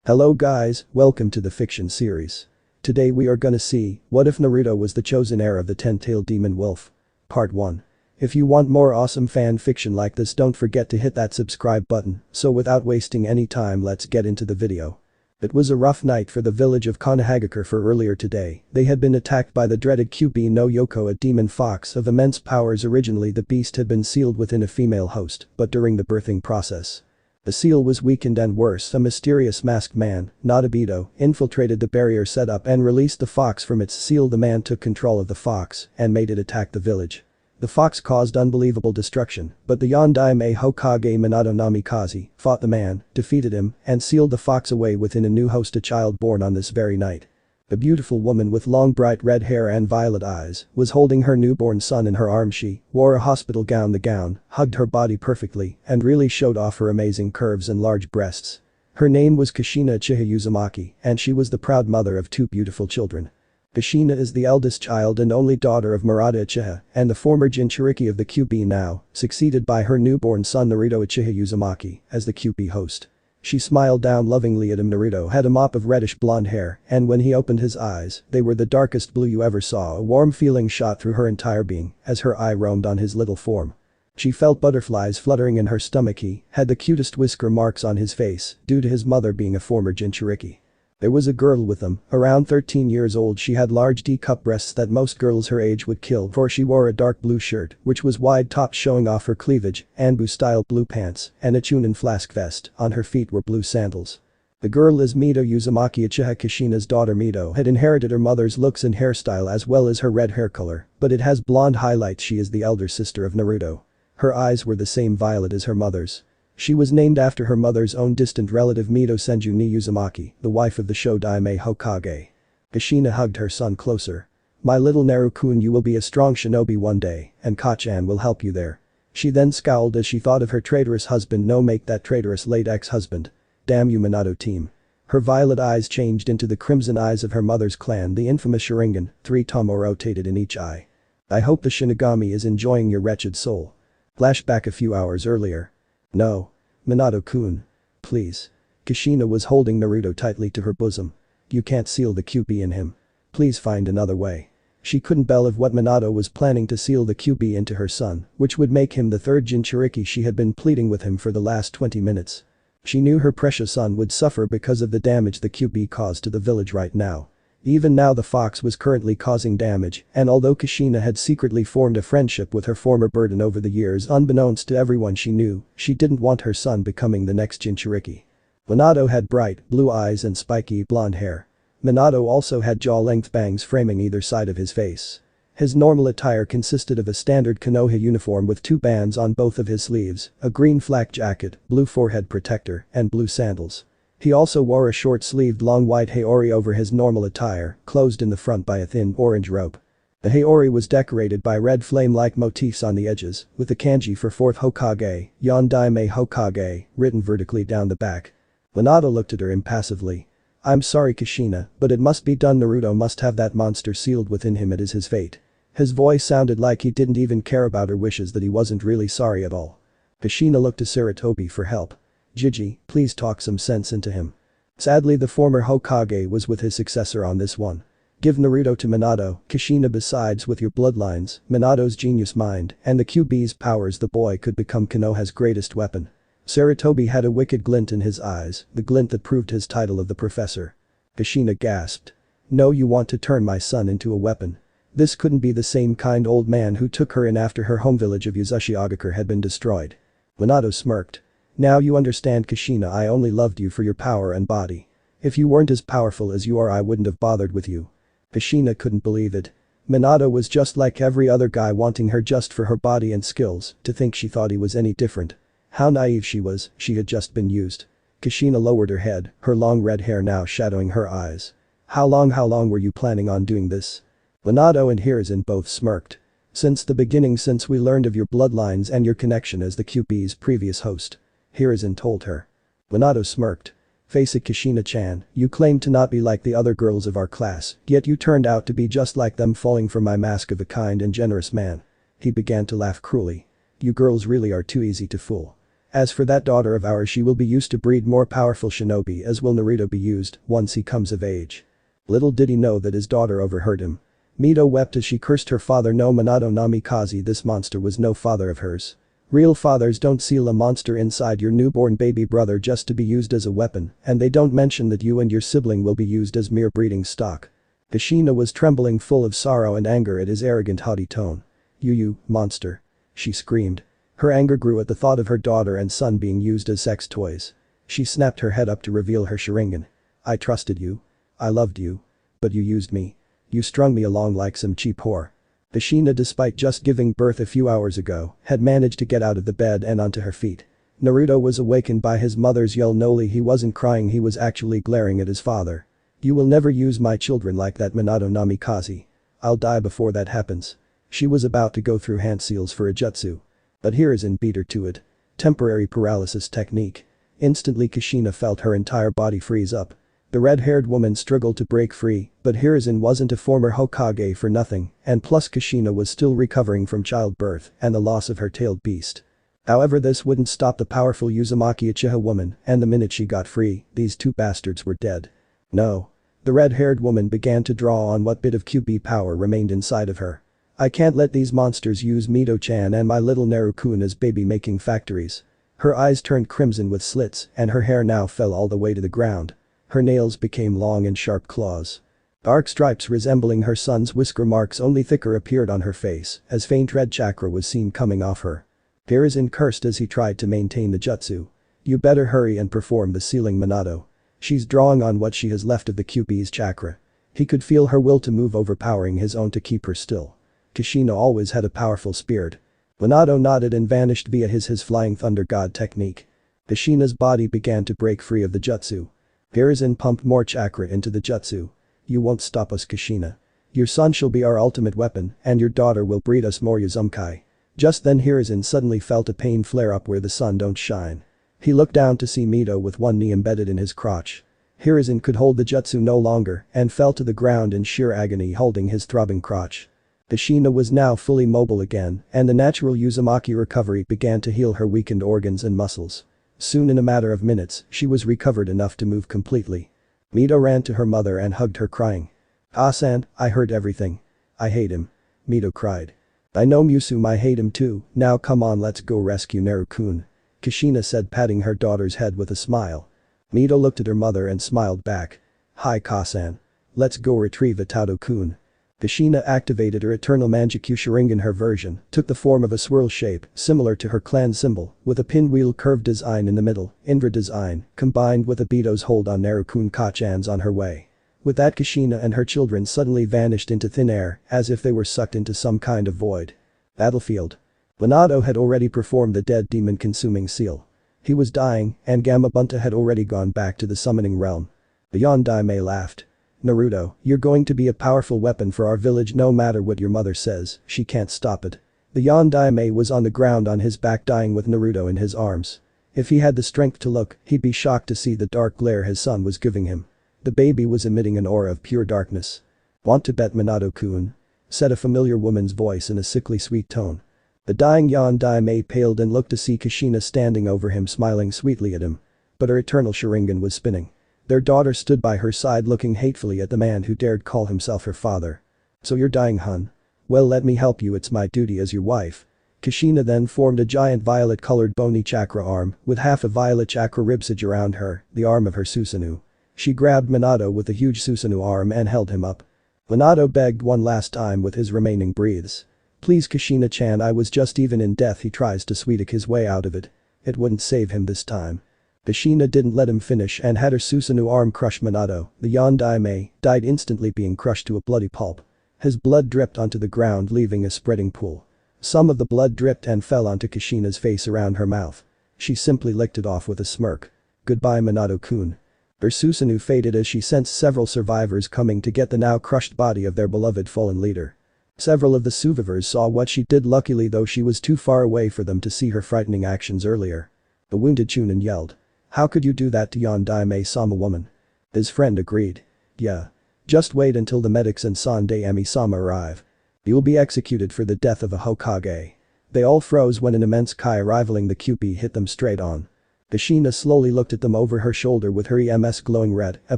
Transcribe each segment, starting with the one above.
Hello guys, welcome to the fiction series. Today we are gonna see, what if Naruto was the chosen heir of the 10-tailed demon wolf? Part 1. If you want more awesome fan fiction like this, don't forget to hit that subscribe button, so without wasting any time, let's get into the video. It was a rough night for the village of Konoha, for earlier today, they had been attacked by the dreaded Kyuubi no Yoko, a demon fox of immense powers. Originally the beast had been sealed within a female host, but during the birthing process, the seal was weakened and worse, a mysterious masked man, not Obito, infiltrated the barrier set up and released the fox from its seal. The man took control of the fox and made it attack the village. The fox caused unbelievable destruction, but the Yondaime Hokage Minato Namikaze fought the man, defeated him, and sealed the fox away within a new host, a child born on this very night. A beautiful woman with long bright red hair and violet eyes was holding her newborn son in her arms. She wore a hospital gown. The gown hugged her body perfectly and really showed off her amazing curves and large breasts. Her name was Kushina Uchiha Uzumaki, and she was the proud mother of two beautiful children. Kushina is the eldest child and only daughter of Madara Uchiha and the former Jinchuriki of the Kyuubi, now succeeded by her newborn son Naruto Uchiha Uzumaki as the Kyuubi host. She smiled down lovingly at him. Naruto had a mop of reddish blonde hair, and when he opened his eyes, they were the darkest blue you ever saw. A warm feeling shot through her entire being as her eye roamed on his little form. She felt butterflies fluttering in her stomach. He had the cutest whisker marks on his face due to his mother being a former Jinchuriki. There was a girl with them, around 13 years old. She had large D-cup breasts that most girls her age would kill for. She wore a dark blue shirt which was wide topped showing off her cleavage, Anbu-style blue pants, and a chunin flask vest. On her feet were blue sandals. The girl is Mito Uzumaki Uchiha. Kushina's daughter Mito had inherited her mother's looks and hairstyle as well as her red hair color, but it has blonde highlights. She is the elder sister of Naruto. Her eyes were the same violet as her mother's. She was named after her mother's own distant relative Mito Senju ni Uzumaki, the wife of the Shodaime Hokage. Kushina hugged her son closer. "My little Naru-kun, you will be a strong shinobi one day, and Kachan will help you there." She then scowled as she thought of her traitorous husband. No, make that traitorous late ex-husband. Damn you, Minato team. Her violet eyes changed into the crimson eyes of her mother's clan, the infamous Sharingan, 3 tomo rotated in each eye. "I hope the Shinigami is enjoying your wretched soul." Flashback a few hours earlier. "No. Minato-kun. Please." Kushina was holding Naruto tightly to her bosom. "You can't seal the Kyuubi in him. Please find another way." She couldn't believe what Minato was planning, to seal the Kyuubi into her son, which would make him the third Jinchuriki. She had been pleading with him for the last 20 minutes. She knew her precious son would suffer because of the damage the Kyuubi caused to the village right now. Even now the fox was currently causing damage, and although Kushina had secretly formed a friendship with her former burden over the years, unbeknownst to everyone she knew, she didn't want her son becoming the next Jinchuriki. Minato had bright blue eyes and spiky blonde hair. Minato also had jaw-length bangs framing either side of his face. His normal attire consisted of a standard Konoha uniform with 2 bands on both of his sleeves, a green flak jacket, blue forehead protector, and blue sandals. He also wore a short-sleeved long white haori over his normal attire, closed in the front by a thin orange rope. The haori was decorated by red flame-like motifs on the edges, with the kanji for 4th Hokage, Yondaime Hokage, written vertically down the back. Minato looked at her impassively. "I'm sorry Kushina, but it must be done. Naruto must have that monster sealed within him. It is his fate." His voice sounded like he didn't even care about her wishes, that he wasn't really sorry at all. Kushina looked to Sarutobi for help. "Gigi, please talk some sense into him." Sadly the former Hokage was with his successor on this one. "Give Naruto to Minato, Kushina. Besides, with your bloodlines, Minato's genius mind, and the Kyuubi's powers, the boy could become Konoha's greatest weapon." Sarutobi had a wicked glint in his eyes, the glint that proved his title of the professor. Kushina gasped. "No, you want to turn my son into a weapon? This couldn't be the same kind old man who took her in after her home village of Uzumakicest had been destroyed." Minato smirked. "Now you understand Kushina, I only loved you for your power and body. If you weren't as powerful as you are, I wouldn't have bothered with you." Kushina couldn't believe it. Minato was just like every other guy, wanting her just for her body and skills. To think she thought he was any different. How naive she was, she had just been used. Kushina lowered her head, her long red hair now shadowing her eyes. How long were you planning on doing this?" Minato and Hiruzen both smirked. "Since the beginning, since we learned of your bloodlines and your connection as the Kyuubi's previous host," Hiruzen told her. Minato smirked. "Face it Kushina-chan, you claim to not be like the other girls of our class, yet you turned out to be just like them, falling for my mask of a kind and generous man." He began to laugh cruelly. "You girls really are too easy to fool." As for that daughter of ours, she will be used to breed more powerful shinobi, as will Naruto be used once he comes of age. Little did he know that his daughter overheard him. Mito wept as she cursed her father. No, Minato Namikaze, this monster was no father of hers. Real fathers don't seal a monster inside your newborn baby brother just to be used as a weapon, and they don't mention that you and your sibling will be used as mere breeding stock. Kushina was trembling, full of sorrow and anger at his arrogant, haughty tone. You monster," she screamed. Her anger grew at the thought of her daughter and son being used as sex toys. She snapped her head up to reveal her Sharingan. "I trusted you. I loved you. But you used me. You strung me along like some cheap whore." Kushina, despite just giving birth a few hours ago, had managed to get out of the bed and onto her feet. Naruto was awakened by his mother's yell. No, he wasn't crying, he was actually glaring at his father. "You will never use my children like that, Minato Namikaze. I'll die before that happens." She was about to go through hand seals for a jutsu. But Hiruzen beat her to it. Temporary paralysis technique. Instantly Kushina felt her entire body freeze up. The red-haired woman struggled to break free, but Hiruzen wasn't a former Hokage for nothing, and plus Kushina was still recovering from childbirth and the loss of her tailed beast. However, this wouldn't stop the powerful Uzumaki Uchiha woman, and the minute she got free, these two bastards were dead. No. The red-haired woman began to draw on what bit of Kyuubi power remained inside of her. "I can't let these monsters use Mito-chan and my little Naru-kun as baby-making factories." Her eyes turned crimson with slits, and her hair now fell all the way to the ground. Her nails became long and sharp claws. Dark stripes resembling her son's whisker marks, only thicker, appeared on her face as faint red chakra was seen coming off her. Hiruzen cursed as he tried to maintain the jutsu. "You better hurry and perform the sealing, Minato. She's drawing on what she has left of the Kyuubi's chakra." He could feel her will to move, overpowering his own to keep her still. Kushina always had a powerful spirit. Minato nodded and vanished via his flying thunder god technique. Kushina's body began to break free of the jutsu. Hiruzen pumped more chakra into the jutsu. "You won't stop us, Kushina. Your son shall be our ultimate weapon, and your daughter will breed us more Uzumaki." Just then Hiruzen suddenly felt a pain flare up where the sun don't shine. He looked down to see Mito with one knee embedded in his crotch. Hiruzen could hold the jutsu no longer and fell to the ground in sheer agony, holding his throbbing crotch. Kushina was now fully mobile again, and the natural Uzumaki recovery began to heal her weakened organs and muscles. Soon, in a matter of minutes, she was recovered enough to move completely. Mito ran to her mother and hugged her, crying. "Ah-san, I heard everything. I hate him." Mito cried. "I know, Musu, I hate him too. Now come on, let's go rescue Naru-kun," Kushina said, patting her daughter's head with a smile. Mito looked at her mother and smiled back. "Hi, Ka-san. Let's go retrieve Itato-kun." Kushina activated her eternal Manjikyu Sharingan. Her version took the form of a swirl shape similar to her clan symbol, with a pinwheel curved design in the middle, Indra design, combined with Obito's hold on Naru-kun. Ka-chan's on her way. With that, Kushina and her children suddenly vanished into thin air, as if they were sucked into some kind of void. Battlefield. Minato had already performed the dead demon consuming seal. He was dying, and Gamabunta had already gone back to the summoning realm. The Yondaime laughed. "Naruto, you're going to be a powerful weapon for our village no matter what your mother says, she can't stop it." The Yondaime was on the ground on his back, dying with Naruto in his arms. If he had the strength to look, he'd be shocked to see the dark glare his son was giving him. The baby was emitting an aura of pure darkness. "Want to bet, Minato-kun?" said a familiar woman's voice in a sickly sweet tone. The dying Yondaime paled and looked to see Kushina standing over him, smiling sweetly at him. But her eternal Sharingan was spinning. Their daughter stood by her side, looking hatefully at the man who dared call himself her father. "So you're dying, hun? Well, let me help you, it's my duty as your wife." Kushina then formed a giant violet-colored bony chakra arm with half a violet chakra ribsage around her, the arm of her Susanoo. She grabbed Minato with the huge Susanoo arm and held him up. Minato begged one last time with his remaining breaths. "Please, Kushina-chan, I was just even in death." He tries to sweetik his way out of it. It wouldn't save him this time. Kushina didn't let him finish and had her Susanoo arm crush Minato. The Yondaime died instantly, being crushed to a bloody pulp. His blood dripped onto the ground, leaving a spreading pool. Some of the blood dripped and fell onto Kushina's face around her mouth. She simply licked it off with a smirk. "Goodbye, Minato-kun." Her Susanoo faded as she sensed several survivors coming to get the now crushed body of their beloved fallen leader. Several of the survivors saw what she did, luckily though she was too far away for them to see her frightening actions earlier. The wounded Chunin yelled. "How could you do that to Yondaime-sama, woman?" His friend agreed. "Yeah. Just wait until the medics and Sandaime-sama arrive. You'll be executed for the death of a Hokage." They all froze when an immense Kai rivaling the Kyuubi hit them straight on. Kushina slowly looked at them over her shoulder with her EMS glowing red, a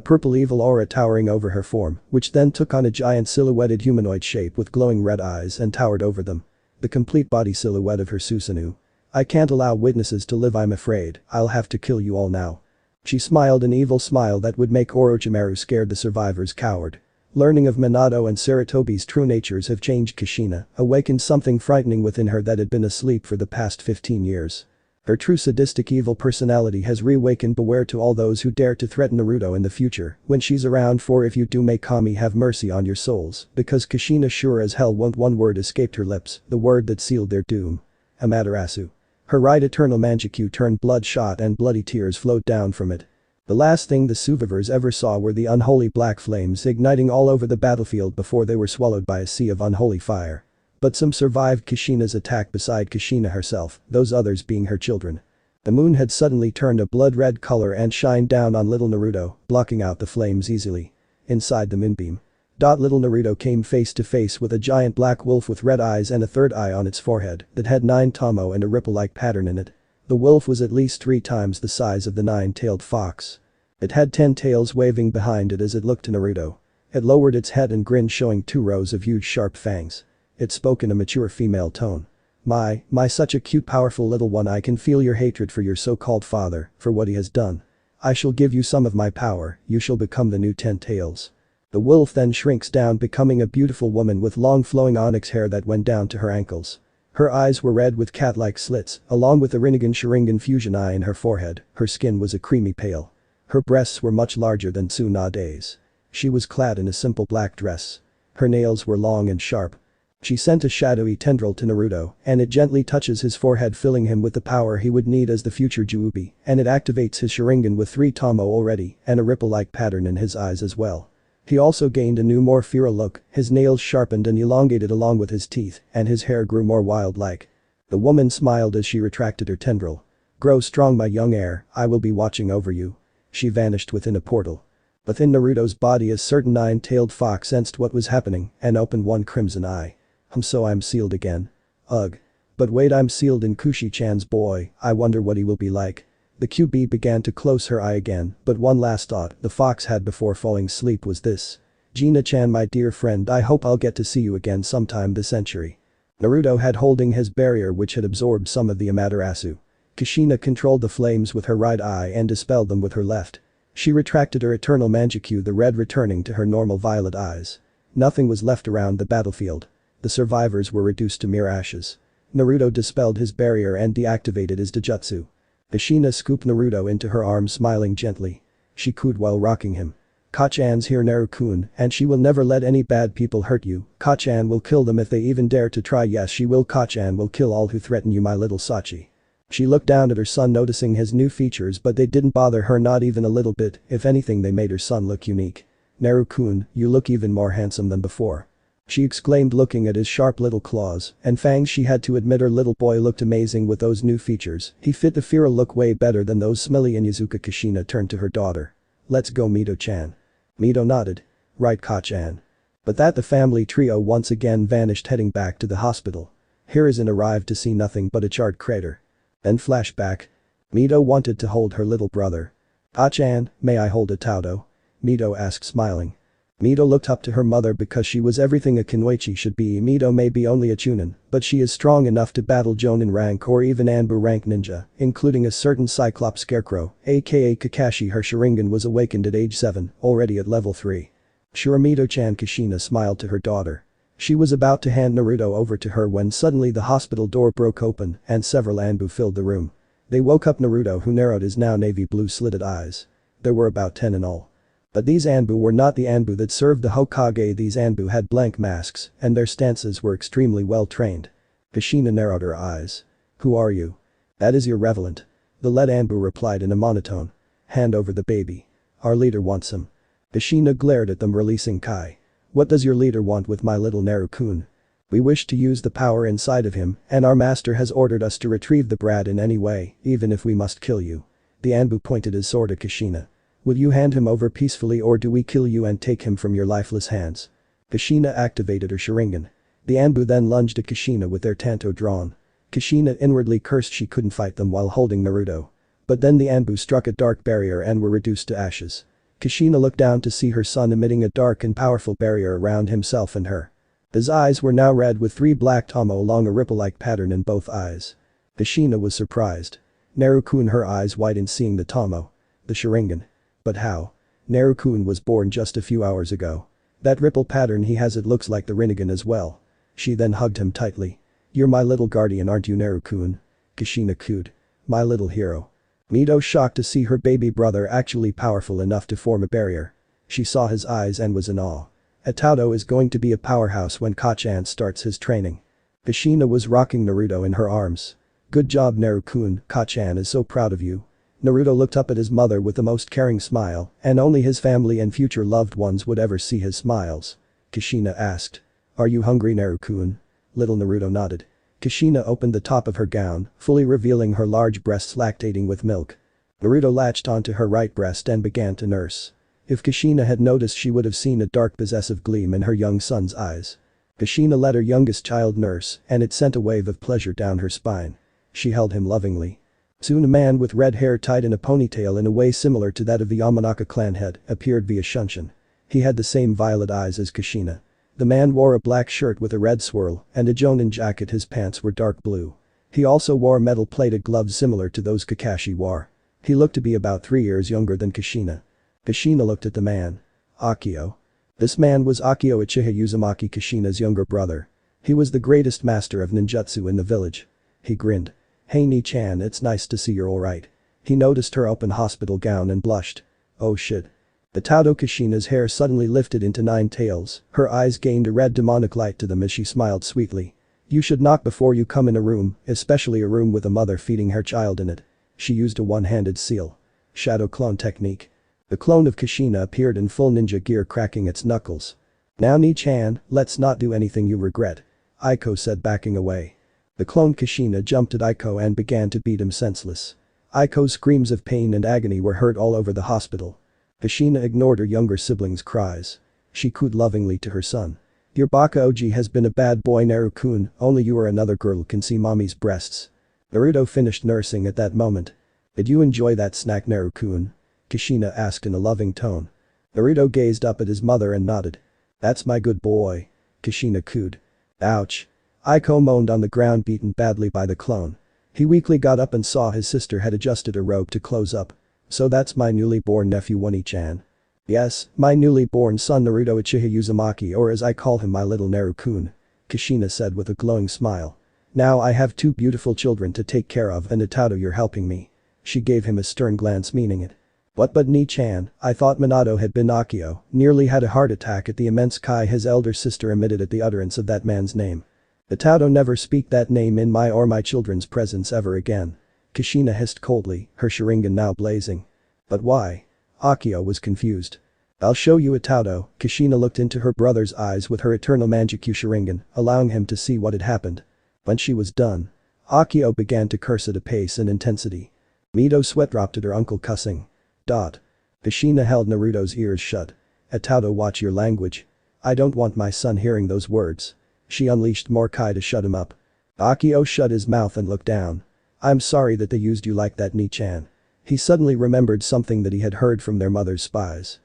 purple evil aura towering over her form, which then took on a giant silhouetted humanoid shape with glowing red eyes and towered over them. The complete body silhouette of her Susanoo. I can't allow witnesses to live, I'm afraid, I'll have to kill you all now. She smiled an evil smile that would make Orochimaru scared the survivors cowered. Learning of Minato and Saratobi's true natures have changed Kushina, awakened something frightening within her that had been asleep for the past 15 years. Her true sadistic evil personality has reawakened. Beware to all those who dare to threaten Naruto in the future when she's around, for if you do, may Kami have mercy on your souls, because Kushina sure as hell won't. One word escaped her lips, the word that sealed their doom. Amaterasu. Her right eternal Mangekyou turned bloodshot and bloody tears flowed down from it. The last thing the survivors ever saw were the unholy black flames igniting all over the battlefield before they were swallowed by a sea of unholy fire. But some survived Kushina's attack beside Kushina herself, those others being her children. The moon had suddenly turned a blood-red color and shined down on little Naruto, blocking out the flames easily. Inside the moonbeam. Little Naruto came face to face with a giant black wolf with red eyes and a third eye on its forehead that had 9 tomo and a ripple-like pattern in it. The wolf was at least 3 times the size of the 9-tailed fox. It had 10 tails waving behind it as it looked to Naruto. It lowered its head and grinned, showing 2 rows of huge sharp fangs. It spoke in a mature female tone. My, such a cute powerful little one, I can feel your hatred for your so-called father, for what he has done. I shall give you some of my power, you shall become the new 10 tails. The wolf then shrinks down, becoming a beautiful woman with long flowing onyx hair that went down to her ankles. Her eyes were red with cat-like slits, along with the Rinnegan Sharingan fusion eye in her forehead. Her skin was a creamy pale. Her breasts were much larger than Tsunade's. She was clad in a simple black dress. Her nails were long and sharp. She sent a shadowy tendril to Naruto, and it gently touches his forehead, filling him with the power he would need as the future Kyuubi, and it activates his Sharingan with 3 tomo already, and a ripple-like pattern in his eyes as well. He also gained a new more feral look, his nails sharpened and elongated along with his teeth, and his hair grew more wild-like. The woman smiled as she retracted her tendril. Grow strong, my young heir, I will be watching over you. She vanished within a portal. Within Naruto's body, a certain 9-tailed fox sensed what was happening and opened one crimson eye. So I'm sealed again. Ugh. But wait, I'm sealed in Kushi-chan's boy, I wonder what he will be like. The Kyuubi began to close her eye again, but one last thought the fox had before falling asleep was this. Gina-chan, my dear friend, I hope I'll get to see you again sometime this century. Naruto had holding his barrier, which had absorbed some of the Amaterasu. Kushina controlled the flames with her right eye and dispelled them with her left. She retracted her eternal Mangekyou, the red returning to her normal violet eyes. Nothing was left around the battlefield. The survivors were reduced to mere ashes. Naruto dispelled his barrier and deactivated his Dojutsu. Kushina scooped Naruto into her arms, smiling gently. She cooed while rocking him. Kachan's here, Naru-kun, and she will never let any bad people hurt you. Kachan will kill them if they even dare to try. Yes, she will. Kachan will kill all who threaten you, my little Sachi. She looked down at her son, noticing his new features, but they didn't bother her, not even a little bit. If anything, they made her son look unique. Naru-kun, you look even more handsome than before. She exclaimed, looking at his sharp little claws and fangs. She had to admit her little boy looked amazing with those new features. He fit the feral look way better than those smelly Inyazuka. Kushina turned to her daughter. Let's go, Mito-chan. Mito nodded. Right, Kachan. But that the family trio once again vanished, heading back to the hospital. Hiruzen arrived to see nothing but a charred crater. Then flashback. Mito wanted to hold her little brother. Kachan, may I hold a Tauto? Mito asked, smiling. Mito looked up to her mother because she was everything a Kunoichi should be. Mito may be only a chunin, but she is strong enough to battle Jonin rank or even Anbu rank ninja, including a certain Cyclops Scarecrow, aka Kakashi. Her Sharingan was awakened at age 7, already at level 3. Sure, Mito-chan. Kushina smiled to her daughter. She was about to hand Naruto over to her when suddenly the hospital door broke open and several Anbu filled the room. They woke up Naruto, who narrowed his now navy blue slitted eyes. There were about 10 in all. But these Anbu were not the Anbu that served the Hokage. These Anbu had blank masks, and their stances were extremely well trained. Kushina narrowed her eyes. Who are you? That is irrelevant. The lead Anbu replied in a monotone. Hand over the baby. Our leader wants him. Kushina glared at them, releasing Kai. What does your leader want with my little Naru-kun? We wish to use the power inside of him, and our master has ordered us to retrieve the brat in any way, even if we must kill you. The Anbu pointed his sword at Kushina. Will you hand him over peacefully, or do we kill you and take him from your lifeless hands? Kushina activated her Sharingan. The Anbu then lunged at Kushina with their Tanto drawn. Kushina inwardly cursed she couldn't fight them while holding Naruto. But then the Anbu struck a dark barrier and were reduced to ashes. Kushina looked down to see her son emitting a dark and powerful barrier around himself and her. His eyes were now red with 3 black tomo along a ripple-like pattern in both eyes. Kushina was surprised. Naru-kun, her eyes widened seeing the tomo. The Sharingan. But how? Naru-kun was born just a few hours ago. That ripple pattern he has, it looks like the Rinnegan as well. She then hugged him tightly. You're my little guardian, aren't you, Naru-kun? Kushina cooed. My little hero. Mito shocked to see her baby brother actually powerful enough to form a barrier. She saw his eyes and was in awe. Itato is going to be a powerhouse when Kachan starts his training. Kushina was rocking Naruto in her arms. Good job, Naru-kun, Kachan is so proud of you. Naruto looked up at his mother with the most caring smile, and only his family and future loved ones would ever see his smiles. Kushina asked. Are you hungry, Naru-kun? Little Naruto nodded. Kushina opened the top of her gown, fully revealing her large breasts lactating with milk. Naruto latched onto her right breast and began to nurse. If Kushina had noticed, she would have seen a dark possessive gleam in her young son's eyes. Kushina let her youngest child nurse, and it sent a wave of pleasure down her spine. She held him lovingly. Soon a man with red hair tied in a ponytail in a way similar to that of the Yamanaka clan head appeared via Shunshin. He had the same violet eyes as Kushina. The man wore a black shirt with a red swirl and a jonin jacket. His pants were dark blue. He also wore metal-plated gloves similar to those Kakashi wore. He looked to be about 3 years younger than Kushina. Kushina looked at the man. Akio. This man was Akio Uchiha, Uzumaki Kushina's younger brother. He was the greatest master of ninjutsu in the village. He grinned. Hey Ni-chan, it's nice to see you're alright. He noticed her open hospital gown and blushed. Oh shit. Itato Kushina's hair suddenly lifted into 9 tails, her eyes gained a red demonic light to them as she smiled sweetly. You should knock before you come in a room, especially a room with a mother feeding her child in it. She used a one-handed seal. Shadow clone technique. The clone of Kushina appeared in full ninja gear, cracking its knuckles. Now Ni-chan, let's not do anything you regret. Aiko said, backing away. The clone Kushina jumped at Aiko and began to beat him senseless. Aiko's screams of pain and agony were heard all over the hospital. Kushina ignored her younger siblings' cries. She cooed lovingly to her son. Your Baka Oji has been a bad boy, Naru-kun, only you or another girl can see mommy's breasts. Naruto finished nursing at that moment. Did you enjoy that snack, Naru-kun? Kushina asked in a loving tone. Naruto gazed up at his mother and nodded. That's my good boy. Kushina cooed. Ouch. Aiko moaned on the ground, beaten badly by the clone. He weakly got up and saw his sister had adjusted her robe to close up. So that's my newly born nephew Wani-chan. Yes, my newly born son Naruto Uchiha Uzumaki, or as I call him, my little Naru-kun. Kushina said with a glowing smile. Now I have 2 beautiful children to take care of, and Itato, you're helping me. She gave him a stern glance, meaning it. What, but Ni-chan, I thought Minato had been Akio, nearly had a heart attack at the immense cry his elder sister emitted at the utterance of that man's name. Itato, never speak that name in my or my children's presence ever again. Kushina hissed coldly, her Sharingan now blazing. But why? Akio was confused. I'll show you, Itato. Kushina looked into her brother's eyes with her eternal Manjikyu Sharingan, allowing him to see what had happened. When she was done, Akio began to curse at a pace and intensity. Mito sweat dropped at her uncle, cussing. Kushina held Naruto's ears shut. Itato, watch your language. I don't want my son hearing those words. She unleashed more Kai to shut him up. Akio shut his mouth and looked down. I'm sorry that they used you like that, Ni-chan. He suddenly remembered something that he had heard from their mother's spies.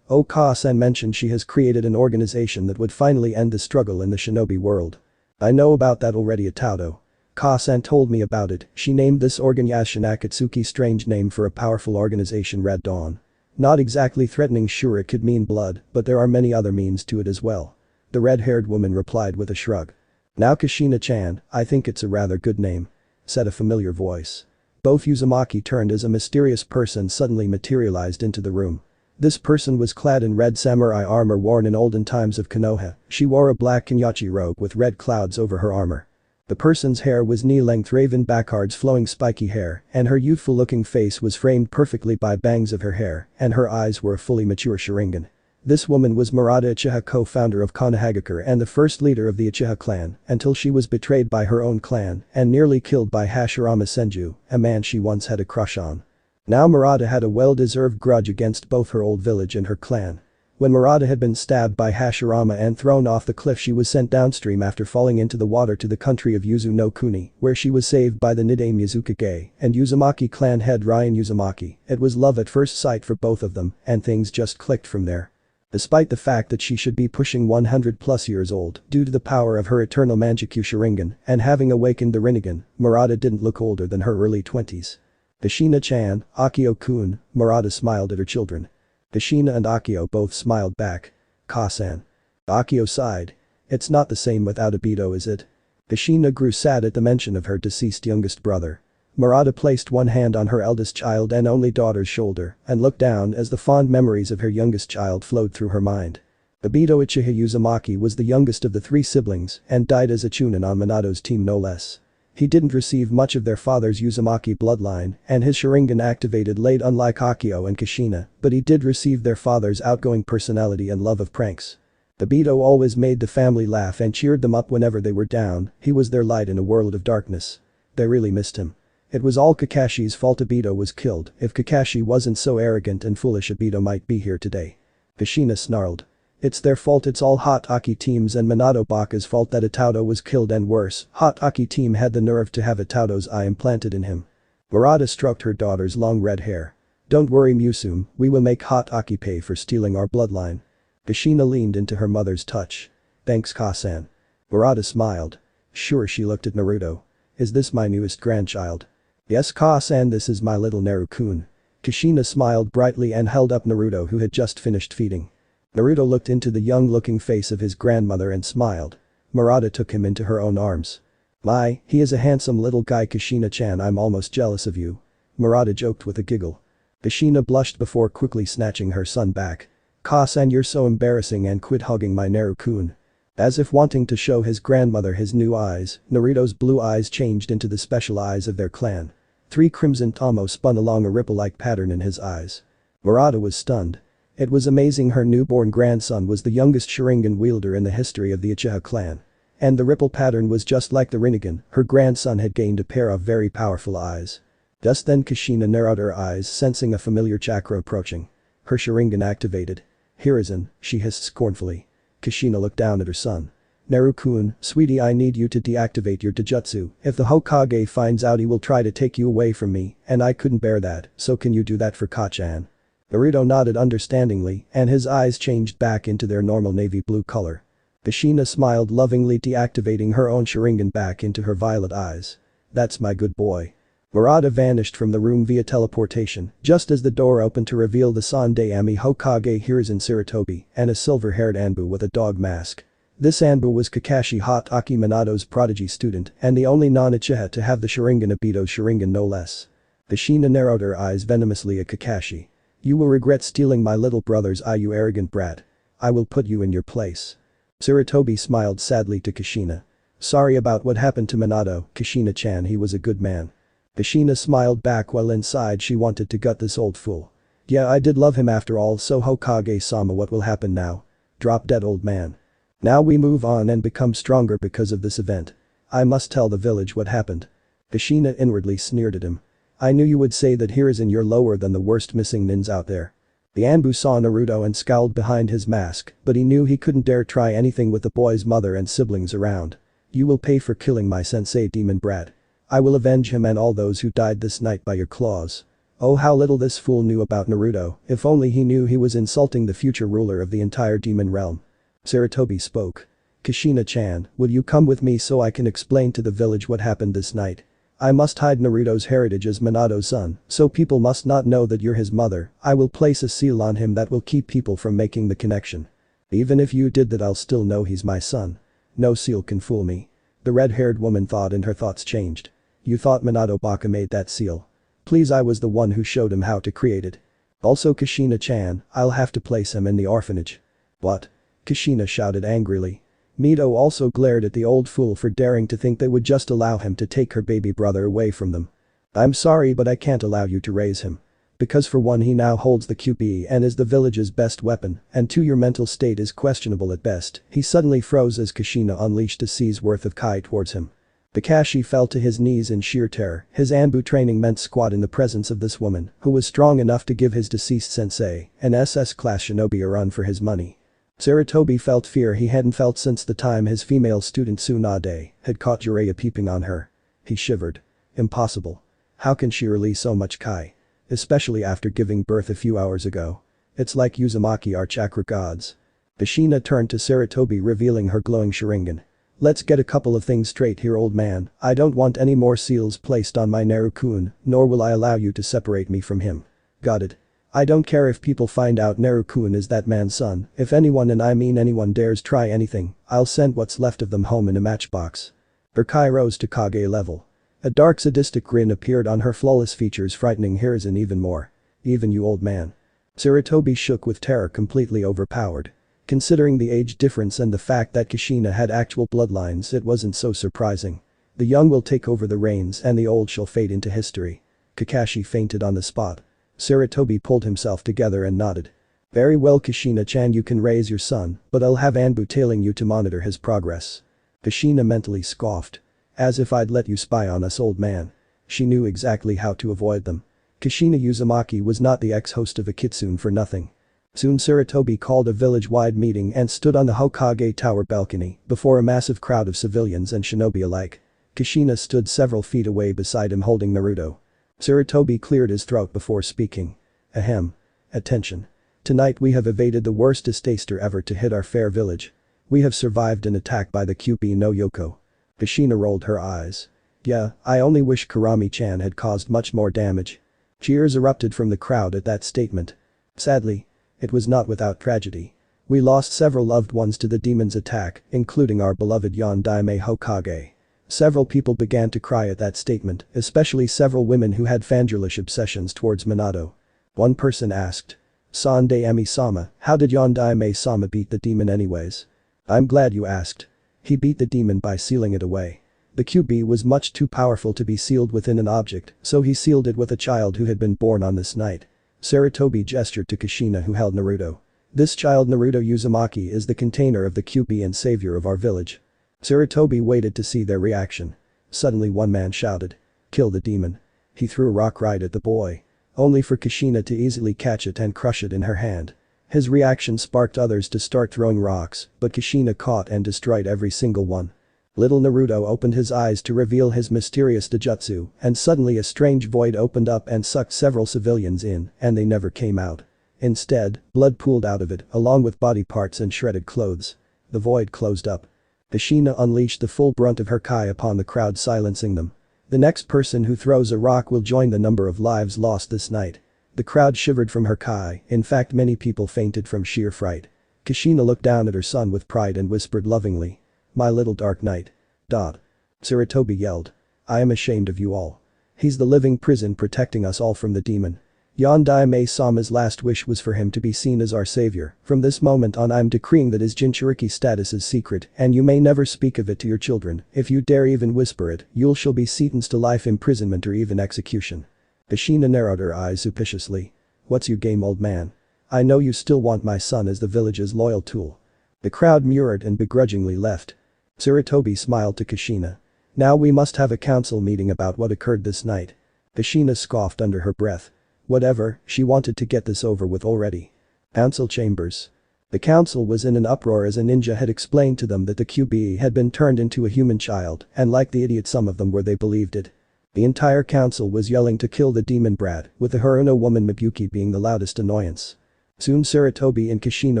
Ka-san mentioned she has created an organization that would finally end the struggle in the shinobi world. I know about that already, Itato. Ka-san told me about it. She named this organization Akatsuki, strange name for a powerful organization, Red Dawn. Not exactly threatening, sure it could mean blood, but there are many other means to it as well. The red-haired woman replied with a shrug. Now Kushina-chan, I think it's a rather good name, said a familiar voice. Both Uzumaki turned as a mysterious person suddenly materialized into the room. This person was clad in red samurai armor worn in olden times of Konoha. She wore a black kanyachi robe with red clouds over her armor. The person's hair was knee-length raven backwards flowing spiky hair, and her youthful-looking face was framed perfectly by bangs of her hair, and her eyes were a fully mature Sharingan. This woman was Murata Uchiha, co-founder of Konohagakure and the first leader of the Uchiha clan, until she was betrayed by her own clan and nearly killed by Hashirama Senju, a man she once had a crush on. Now Murata had a well-deserved grudge against both her old village and her clan. When Murata had been stabbed by Hashirama and thrown off the cliff, she was sent downstream after falling into the water to the country of Yuzu no Kuni, where she was saved by the Nidame Uzukage and Uzumaki clan head Ryan Uzumaki. It was love at first sight for both of them, and things just clicked from there. Despite the fact that she should be pushing 100 plus years old due to the power of her eternal Manjikyu Sharingan and having awakened the Rinnegan, Murata didn't look older than her early 20s. Kushina-chan, Akio-kun, Murata smiled at her children. Kushina and Akio both smiled back. Ka-san. Akio sighed. It's not the same without Obito, is it? Kushina grew sad at the mention of her deceased youngest brother. Murata placed one hand on her eldest child and only daughter's shoulder and looked down as the fond memories of her youngest child flowed through her mind. Obito Uchiha Uzumaki was the youngest of the 3 siblings and died as a chunin on Minato's team no less. He didn't receive much of their father's Uzumaki bloodline and his Sharingan activated late, unlike Akio and Kushina, but he did receive their father's outgoing personality and love of pranks. Obito always made the family laugh and cheered them up whenever they were down. He was their light in a world of darkness. They really missed him. It was all Kakashi's fault Obito was killed. If Kakashi wasn't so arrogant and foolish, Obito might be here today. Kushina snarled. It's their fault, it's all Hot Aki team's and Minato Baka's fault that Itauto was killed, and worse, Hot Aki team had the nerve to have Itauto's eye implanted in him. Murata stroked her daughter's long red hair. Don't worry Musume, we will make Hot Aki pay for stealing our bloodline. Kushina leaned into her mother's touch. Thanks Ka-san. Murata smiled. Sure. She looked at Naruto. Is this my newest grandchild? Yes Ka-san, this is my little Naru-kun. Kushina smiled brightly and held up Naruto, who had just finished feeding. Naruto looked into the young-looking face of his grandmother and smiled. Murata took him into her own arms. My, he is a handsome little guy Kushina-chan, I'm almost jealous of you. Murata joked with a giggle. Kushina blushed before quickly snatching her son back. Ka-san, you're so embarrassing, and quit hugging my Naru-kun. As if wanting to show his grandmother his new eyes, Naruto's blue eyes changed into the special eyes of their clan. 3 crimson tomo spun along a ripple-like pattern in his eyes. Murata was stunned. It was amazing, her newborn grandson was the youngest Sharingan wielder in the history of the Uchiha clan. And the ripple pattern was just like the Rinnegan, her grandson had gained a pair of very powerful eyes. Just then Kushina narrowed her eyes, sensing a familiar chakra approaching. Her Sharingan activated. Hiruzen, she hissed scornfully. Kushina looked down at her son. Naru-kun, sweetie, I need you to deactivate your taijutsu. If the Hokage finds out, he will try to take you away from me, and I couldn't bear that, so can you do that for Ka-chan? Naruto nodded understandingly and his eyes changed back into their normal navy blue color. Kushina smiled lovingly, deactivating her own Sharingan back into her violet eyes. That's my good boy. Murata vanished from the room via teleportation just as the door opened to reveal the Sandaime Hokage Hiruzen Sarutobi and a silver-haired Anbu with a dog mask. This Anbu was Kakashi Hot Aki Minato's prodigy student and the only non-Uchiha to have the Sharingan, Obito's Sharingan no less. Kushina narrowed her eyes venomously at Kakashi. You will regret stealing my little brother's eye, you arrogant brat. I will put you in your place. Sarutobi smiled sadly to Kushina. Sorry about what happened to Minato, Kushina-chan, he was a good man. Kushina smiled back while inside she wanted to gut this old fool. Yeah, I did love him after all, so Hokage-sama, what will happen now? Drop dead, old man. Now we move on and become stronger because of this event. I must tell the village what happened. Kushina inwardly sneered at him. I knew you would say that Hiruzen, you're lower than the worst missing nins out there. The Anbu saw Naruto and scowled behind his mask, but he knew he couldn't dare try anything with the boy's mother and siblings around. You will pay for killing my sensei, demon brat. I will avenge him and all those who died this night by your claws. Oh, how little this fool knew about Naruto, if only he knew he was insulting the future ruler of the entire demon realm. Sarutobi spoke. Kushina-chan, will you come with me so I can explain to the village what happened this night? I must hide Naruto's heritage as Minato's son, so people must not know that you're his mother. I will place a seal on him that will keep people from making the connection. Even if you did that, I'll still know he's my son. No seal can fool me. The red-haired woman thought, and her thoughts changed. You thought Minato Baka made that seal? Please, I was the one who showed him how to create it. Also Kushina-chan, I'll have to place him in the orphanage. What? Kushina shouted angrily. Mito also glared at the old fool for daring to think they would just allow him to take her baby brother away from them. I'm sorry, but I can't allow you to raise him. Because for one, he now holds the Kyuubi and is the village's best weapon, and 2, your mental state is questionable at best. He suddenly froze as Kushina unleashed a sea's worth of Kai towards him. Kakashi fell to his knees in sheer terror. His Anbu training meant squat in the presence of this woman, who was strong enough to give his deceased sensei, an SS-class shinobi, a run for his money. Sarutobi felt fear he hadn't felt since the time his female student Tsunade had caught Jiraiya peeping on her. He shivered. Impossible. How can she release so much Kai? Especially after giving birth a few hours ago. It's like Uzumaki are chakra gods. Kushina turned to Sarutobi, revealing her glowing Sharingan. Let's get a couple of things straight here, old man. I don't want any more seals placed on my Naru-kun, nor will I allow you to separate me from him. Got it? I don't care if people find out Naru-kun is that man's son. If anyone, and I mean anyone, dares try anything, I'll send what's left of them home in a matchbox. Her Kai rose to Kage level. A dark sadistic grin appeared on her flawless features, frightening Hiruzen even more. Even you, old man. Sarutobi shook with terror, completely overpowered. Considering the age difference and the fact that Kushina had actual bloodlines, it wasn't so surprising. The young will take over the reins and the old shall fade into history. Kakashi fainted on the spot. Sarutobi pulled himself together and nodded. Very well, Kushina-chan, you can raise your son, but I'll have Anbu tailing you to monitor his progress. Kushina mentally scoffed. As if I'd let you spy on us, old man. She knew exactly how to avoid them. Kushina Uzumaki was not the ex-host of Akitsune for nothing. Soon Sarutobi called a village-wide meeting and stood on the Hokage Tower balcony before a massive crowd of civilians and shinobi alike. Kushina stood several feet away beside him, holding Naruto. Sarutobi cleared his throat before speaking. Ahem. Attention. Tonight we have evaded the worst disaster ever to hit our fair village. We have survived an attack by the Kyuubi no Yoko. Kushina rolled her eyes. Yeah, I only wish Kurami-chan had caused much more damage. Cheers erupted from the crowd at that statement. Sadly, it was not without tragedy. We lost several loved ones to the demon's attack, including our beloved Yondaime Hokage. Several people began to cry at that statement, especially several women who had fangirlish obsessions towards Minato. One person asked. Sande Emi-sama, how did Yondaime-sama beat the demon anyways? I'm glad you asked. He beat the demon by sealing it away. The Kyuubi was much too powerful to be sealed within an object, so he sealed it with a child who had been born on this night. Sarutobi gestured to Kushina, who held Naruto. This child, Naruto Uzumaki, is the container of the Kyuubi and savior of our village. Sarutobi waited to see their reaction. Suddenly one man shouted. Kill the demon. He threw a rock right at the boy. Only for Kushina to easily catch it and crush it in her hand. His reaction sparked others to start throwing rocks, but Kushina caught and destroyed every single one. Little Naruto opened his eyes to reveal his mysterious Dojutsu, and suddenly a strange void opened up and sucked several civilians in, and they never came out. Instead, blood pooled out of it, along with body parts and shredded clothes. The void closed up. Kushina unleashed the full brunt of her Kai upon the crowd, silencing them. The next person who throws a rock will join the number of lives lost this night. The crowd shivered from her Kai, in fact many people fainted from sheer fright. Kushina looked down at her son with pride and whispered lovingly. My little dark knight. Sarutobi yelled. I am ashamed of you all. He's the living prison protecting us all from the demon. Yondaime-sama's last wish was for him to be seen as our savior. From this moment on I'm decreeing that his Jinchuriki status is secret and you may never speak of it to your children. If you dare even whisper it, you shall be sentenced to life imprisonment or even execution. Kushina narrowed her eyes suspiciously. What's your game, old man? I know you still want my son as the village's loyal tool. The crowd murmured and begrudgingly left. Sarutobi smiled to Kushina. Now we must have a council meeting about what occurred this night. Kushina scoffed under her breath. Whatever, she wanted to get this over with already. Council chambers. The council was in an uproar as a ninja had explained to them that the Kyuubi had been turned into a human child, and like the idiot some of them were, they believed it. The entire council was yelling to kill the demon brat, with the Haruno woman Mibuki being the loudest annoyance. Soon Sarutobi and Kushina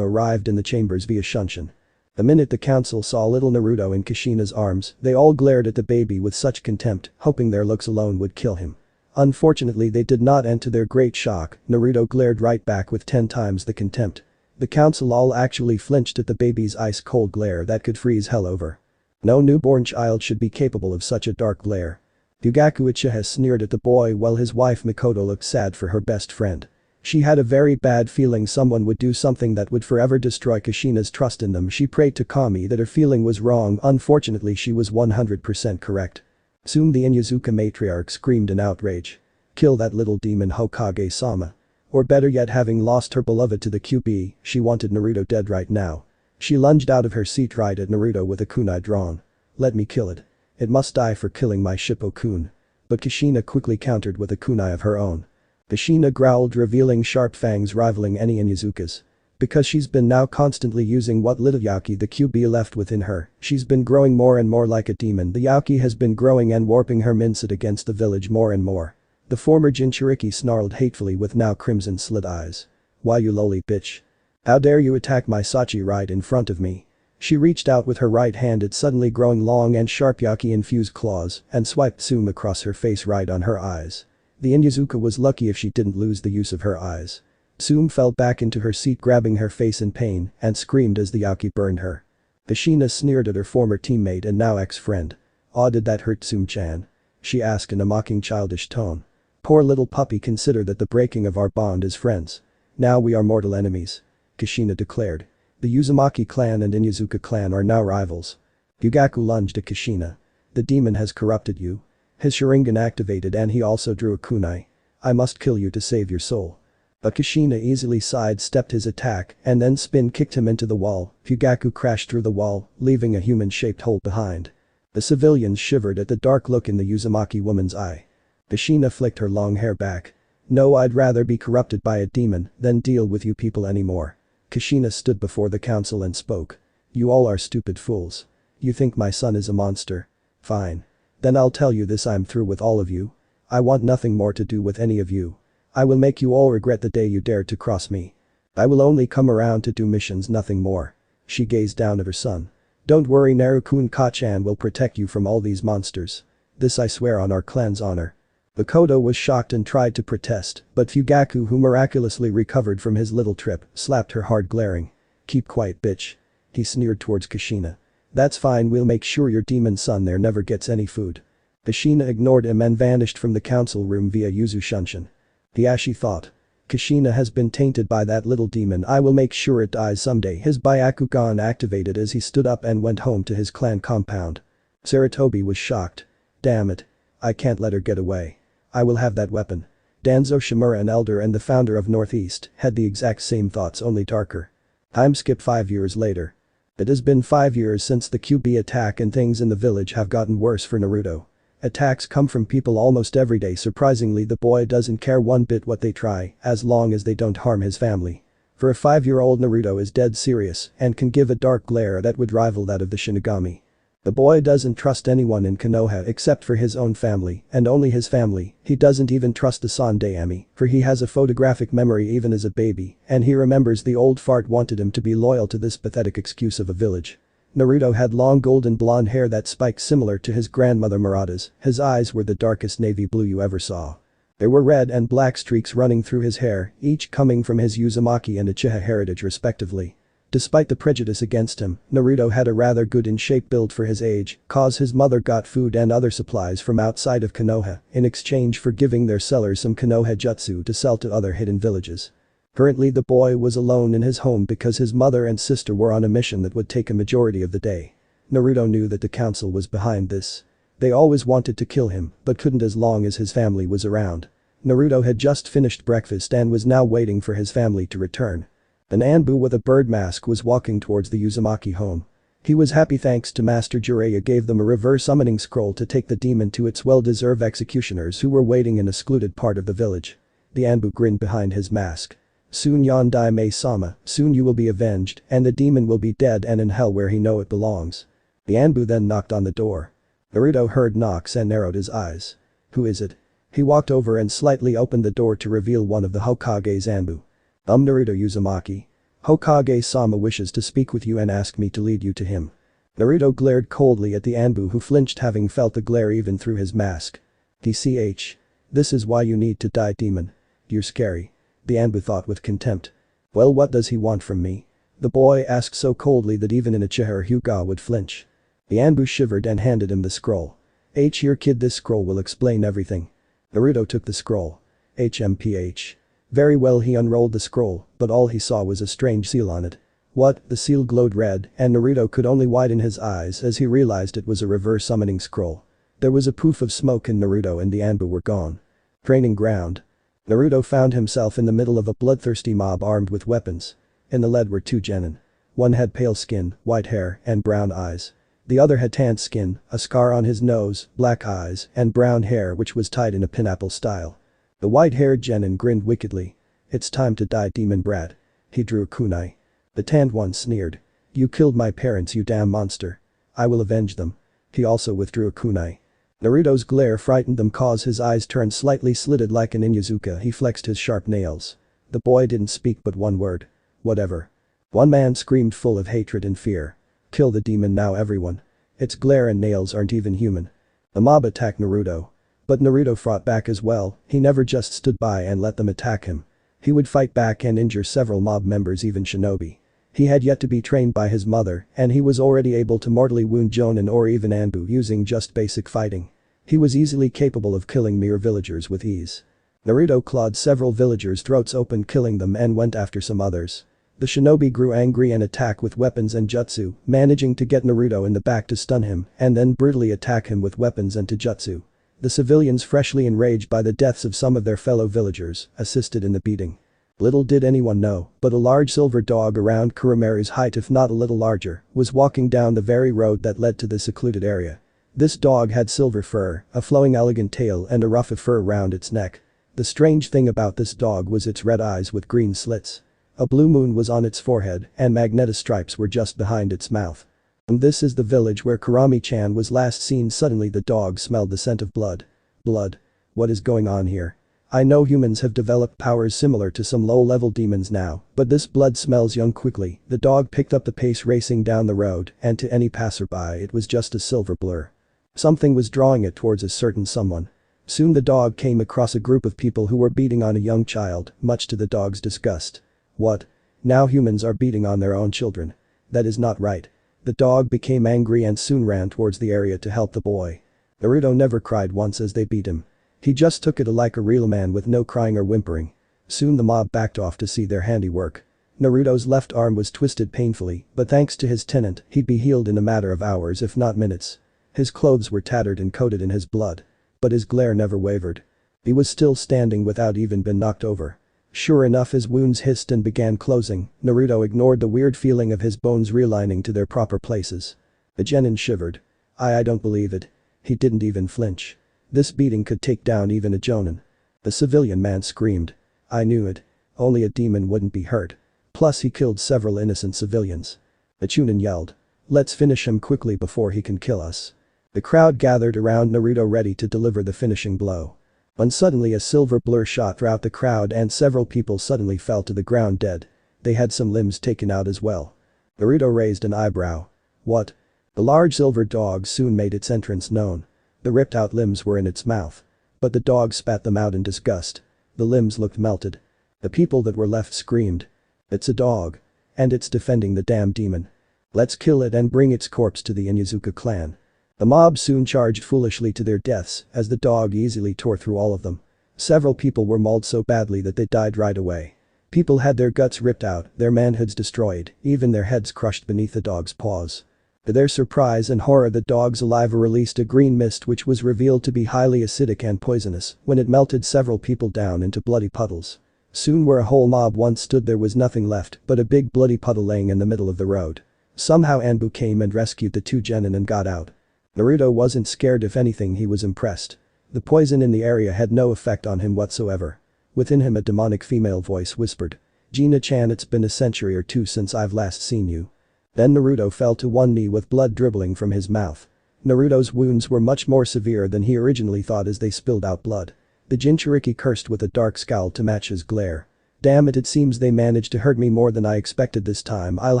arrived in the chambers via Shunshin. The minute the council saw little Naruto in Kushina's arms, they all glared at the baby with such contempt, hoping their looks alone would kill him. Unfortunately they did not, and to their great shock, Naruto glared right back with 10 times the contempt. The council all actually flinched at the baby's ice-cold glare that could freeze hell over. No newborn child should be capable of such a dark glare. Yugaku Uchiha sneered at the boy while his wife Mikoto looked sad for her best friend. She had a very bad feeling someone would do something that would forever destroy Kushina's trust in them. She prayed to Kami that her feeling was wrong. Unfortunately she was 100% correct. Soon the Inuzuka matriarch screamed in outrage. Kill that little demon Hokage-sama. Or better yet, having lost her beloved to the Kyuubi, she wanted Naruto dead right now. She lunged out of her seat right at Naruto with a kunai drawn. Let me kill it. It must die for killing my Shippo-kun. But Kushina quickly countered with a kunai of her own. Kushina growled, revealing sharp fangs rivaling any Inuyasha's. Because she's been now constantly using what little Yaki the Kyuubi left within her, she's been growing more and more like a demon. The Yaki has been growing and warping her mindset against the village more and more. The former Jinchuriki snarled hatefully with now crimson slit eyes. Why you lowly bitch? How dare you attack my Sachi right in front of me? She reached out with her right hand, its suddenly growing long and sharp Yaki-infused claws, and swiped Tsume across her face right on her eyes. The Inuyasha was lucky if she didn't lose the use of her eyes. Tsume fell back into her seat, grabbing her face in pain, and screamed as the Yaki burned her. Kushina sneered at her former teammate and now ex-friend. "Aw, did that hurt, Tsume-chan?" she asked in a mocking childish tone. "Poor little puppy, consider that the breaking of our bond is friends. Now we are mortal enemies," Kushina declared. The Uzumaki clan and Inuyasha clan are now rivals. Yugaku lunged at Kushina. "The demon has corrupted you." His Sharingan activated and he also drew a kunai. "I must kill you to save your soul." But Kushina easily sidestepped his attack and then spin-kicked him into the wall. Fugaku crashed through the wall, leaving a human-shaped hole behind. The civilians shivered at the dark look in the Uzumaki woman's eye. Kushina flicked her long hair back. "No, I'd rather be corrupted by a demon than deal with you people anymore." Kushina stood before the council and spoke. "You all are stupid fools. You think my son is a monster? Fine. Then I'll tell you this, I'm through with all of you. I want nothing more to do with any of you. I will make you all regret the day you dared to cross me. I will only come around to do missions, nothing more." She gazed down at her son. "Don't worry, Naruto Kachan will protect you from all these monsters. This I swear on our clan's honor." Makoto was shocked and tried to protest, but Fugaku, who miraculously recovered from his little trip, slapped her hard, glaring. "Keep quiet, bitch." He sneered towards Kushina. "That's fine, we'll make sure your demon son there never gets any food." Kushina ignored him and vanished from the council room via Yuzu Shunshin. Hiashi thought. "Kushina has been tainted by that little demon, I will make sure it dies someday." His Byakugan activated as he stood up and went home to his clan compound. Sarutobi was shocked. "Damn it. I can't let her get away. I will have that weapon." Danzo Shimura, an elder and the founder of Northeast, had the exact same thoughts, only darker. Time skip 5 years later. It has been 5 years since the Kyuubi attack and things in the village have gotten worse for Naruto. Attacks come from people almost every day. Surprisingly, the boy doesn't care one bit what they try, as long as they don't harm his family. For a 5-year-old, Naruto is dead serious and can give a dark glare that would rival that of the Shinigami. The boy doesn't trust anyone in Konoha except for his own family, and only his family. He doesn't even trust the Sandaime, for he has a photographic memory even as a baby, and he remembers the old fart wanted him to be loyal to this pathetic excuse of a village. Naruto had long golden blonde hair that spiked similar to his grandmother Murata's. His eyes were the darkest navy blue you ever saw. There were red and black streaks running through his hair, each coming from his Uzumaki and Uchiha heritage respectively. Despite the prejudice against him, Naruto had a rather good in-shape build for his age, cause his mother got food and other supplies from outside of Konoha in exchange for giving their sellers some Konoha jutsu to sell to other hidden villages. Currently, the boy was alone in his home because his mother and sister were on a mission that would take a majority of the day. Naruto knew that the council was behind this. They always wanted to kill him, but couldn't as long as his family was around. Naruto had just finished breakfast and was now waiting for his family to return. An Anbu with a bird mask was walking towards the Uzumaki home. He was happy thanks to Master Jiraiya gave them a reverse summoning scroll to take the demon to its well-deserved executioners who were waiting in a secluded part of the village. The Anbu grinned behind his mask. "Soon Yondai Mei-sama, soon you will be avenged and the demon will be dead and in hell where he know it belongs." The Anbu then knocked on the door. Naruto heard knocks and narrowed his eyes. "Who is it?" He walked over and slightly opened the door to reveal one of the Hokage's Anbu. Naruto Uzumaki. Hokage-sama wishes to speak with you and ask me to lead you to him." Naruto glared coldly at the Anbu who flinched, having felt the glare even through his mask. "DCH. This is why you need to die, demon. You're scary." The Anbu thought with contempt. "Well, what does he want from me?" the boy asked so coldly that even an Uchiha or Hyuga would flinch. The Anbu shivered and handed him the scroll. "Here kid, this scroll will explain everything." Naruto took the scroll. "HMPH. Very well." He unrolled the scroll, but all he saw was a strange seal on it. What? The seal glowed red and Naruto could only widen his eyes as he realized it was a reverse summoning scroll. There was a poof of smoke and Naruto and the Anbu were gone. Training ground. Naruto found himself in the middle of a bloodthirsty mob armed with weapons. In the lead were 2 genin. One had pale skin, white hair, and brown eyes. The other had tan skin, a scar on his nose, black eyes, and brown hair which was tied in a pineapple style. The white-haired genin grinned wickedly. "It's time to die, demon brat." He drew a kunai. The tanned one sneered. "You killed my parents, you damn monster. I will avenge them." He also withdrew a kunai. Naruto's glare frightened them cause his eyes turned slightly slitted like an Inuzuka. He flexed his sharp nails. The boy didn't speak but one word. "Whatever." One man screamed full of hatred and fear. "Kill the demon now, everyone. Its glare and nails aren't even human." The mob attacked Naruto. But Naruto fought back as well. He never just stood by and let them attack him. He would fight back and injure several mob members, even shinobi. He had yet to be trained by his mother, and he was already able to mortally wound Jonin or even Anbu using just basic fighting. He was easily capable of killing mere villagers with ease. Naruto clawed several villagers' throats open, killing them, and went after some others. The shinobi grew angry and attacked with weapons and jutsu, managing to get Naruto in the back to stun him and then brutally attack him with weapons and taijutsu. The civilians, freshly enraged by the deaths of some of their fellow villagers, assisted in the beating. Little did anyone know, but a large silver dog around Kuromeru's height, if not a little larger, was walking down the very road that led to the secluded area. This dog had silver fur, a flowing elegant tail, and a ruff of fur around its neck. The strange thing about this dog was its red eyes with green slits. A blue moon was on its forehead and magnetic stripes were just behind its mouth. And this is the village where Kurami-chan was last seen. Suddenly the dog smelled the scent of blood. Blood. What is going on here? I know humans have developed powers similar to some low-level demons now, but this blood smells young. Quickly, the dog picked up the pace, racing down the road, and to any passerby it was just a silver blur. Something was drawing it towards a certain someone. Soon the dog came across a group of people who were beating on a young child, much to the dog's disgust. What? Now humans are beating on their own children. That is not right. The dog became angry and soon ran towards the area to help the boy. Naruto never cried once as they beat him. He just took it like a real man with no crying or whimpering. Soon the mob backed off to see their handiwork. Naruto's left arm was twisted painfully, but thanks to his tenant, he'd be healed in a matter of hours if not minutes. His clothes were tattered and coated in his blood. But his glare never wavered. He was still standing without even been knocked over. Sure enough, his wounds hissed and began closing. Naruto ignored the weird feeling of his bones realigning to their proper places. The genin shivered. I don't believe it. He didn't even flinch. This beating could take down even a jonin. The civilian man screamed. I knew it. Only a demon wouldn't be hurt. Plus he killed several innocent civilians. The chunin yelled. Let's finish him quickly before he can kill us. The crowd gathered around Naruto ready to deliver the finishing blow. When suddenly a silver blur shot throughout the crowd and several people suddenly fell to the ground dead. They had some limbs taken out as well. Naruto raised an eyebrow. What? The large silver dog soon made its entrance known. The ripped out limbs were in its mouth. But the dog spat them out in disgust. The limbs looked melted. The people that were left screamed. It's a dog. And it's defending the damn demon. Let's kill it and bring its corpse to the Inuzuka clan. The mob soon charged foolishly to their deaths as the dog easily tore through all of them. Several people were mauled so badly that they died right away. People had their guts ripped out, their manhoods destroyed, even their heads crushed beneath the dog's paws. To their surprise and horror, the dog's saliva released a green mist which was revealed to be highly acidic and poisonous. When it melted several people down into bloody puddles. Soon where a whole mob once stood there was nothing left but a big bloody puddle laying in the middle of the road. Somehow Anbu came and rescued the two genin and got out. Naruto wasn't scared, if anything he was impressed. The poison in the area had no effect on him whatsoever. Within him a demonic female voice whispered. Gina-chan, it's been a century or two since I've last seen you. Then Naruto fell to one knee with blood dribbling from his mouth. Naruto's wounds were much more severe than he originally thought as they spilled out blood. The Jinchuriki cursed with a dark scowl to match his glare. Damn it seems they managed to hurt me more than I expected this time. I'll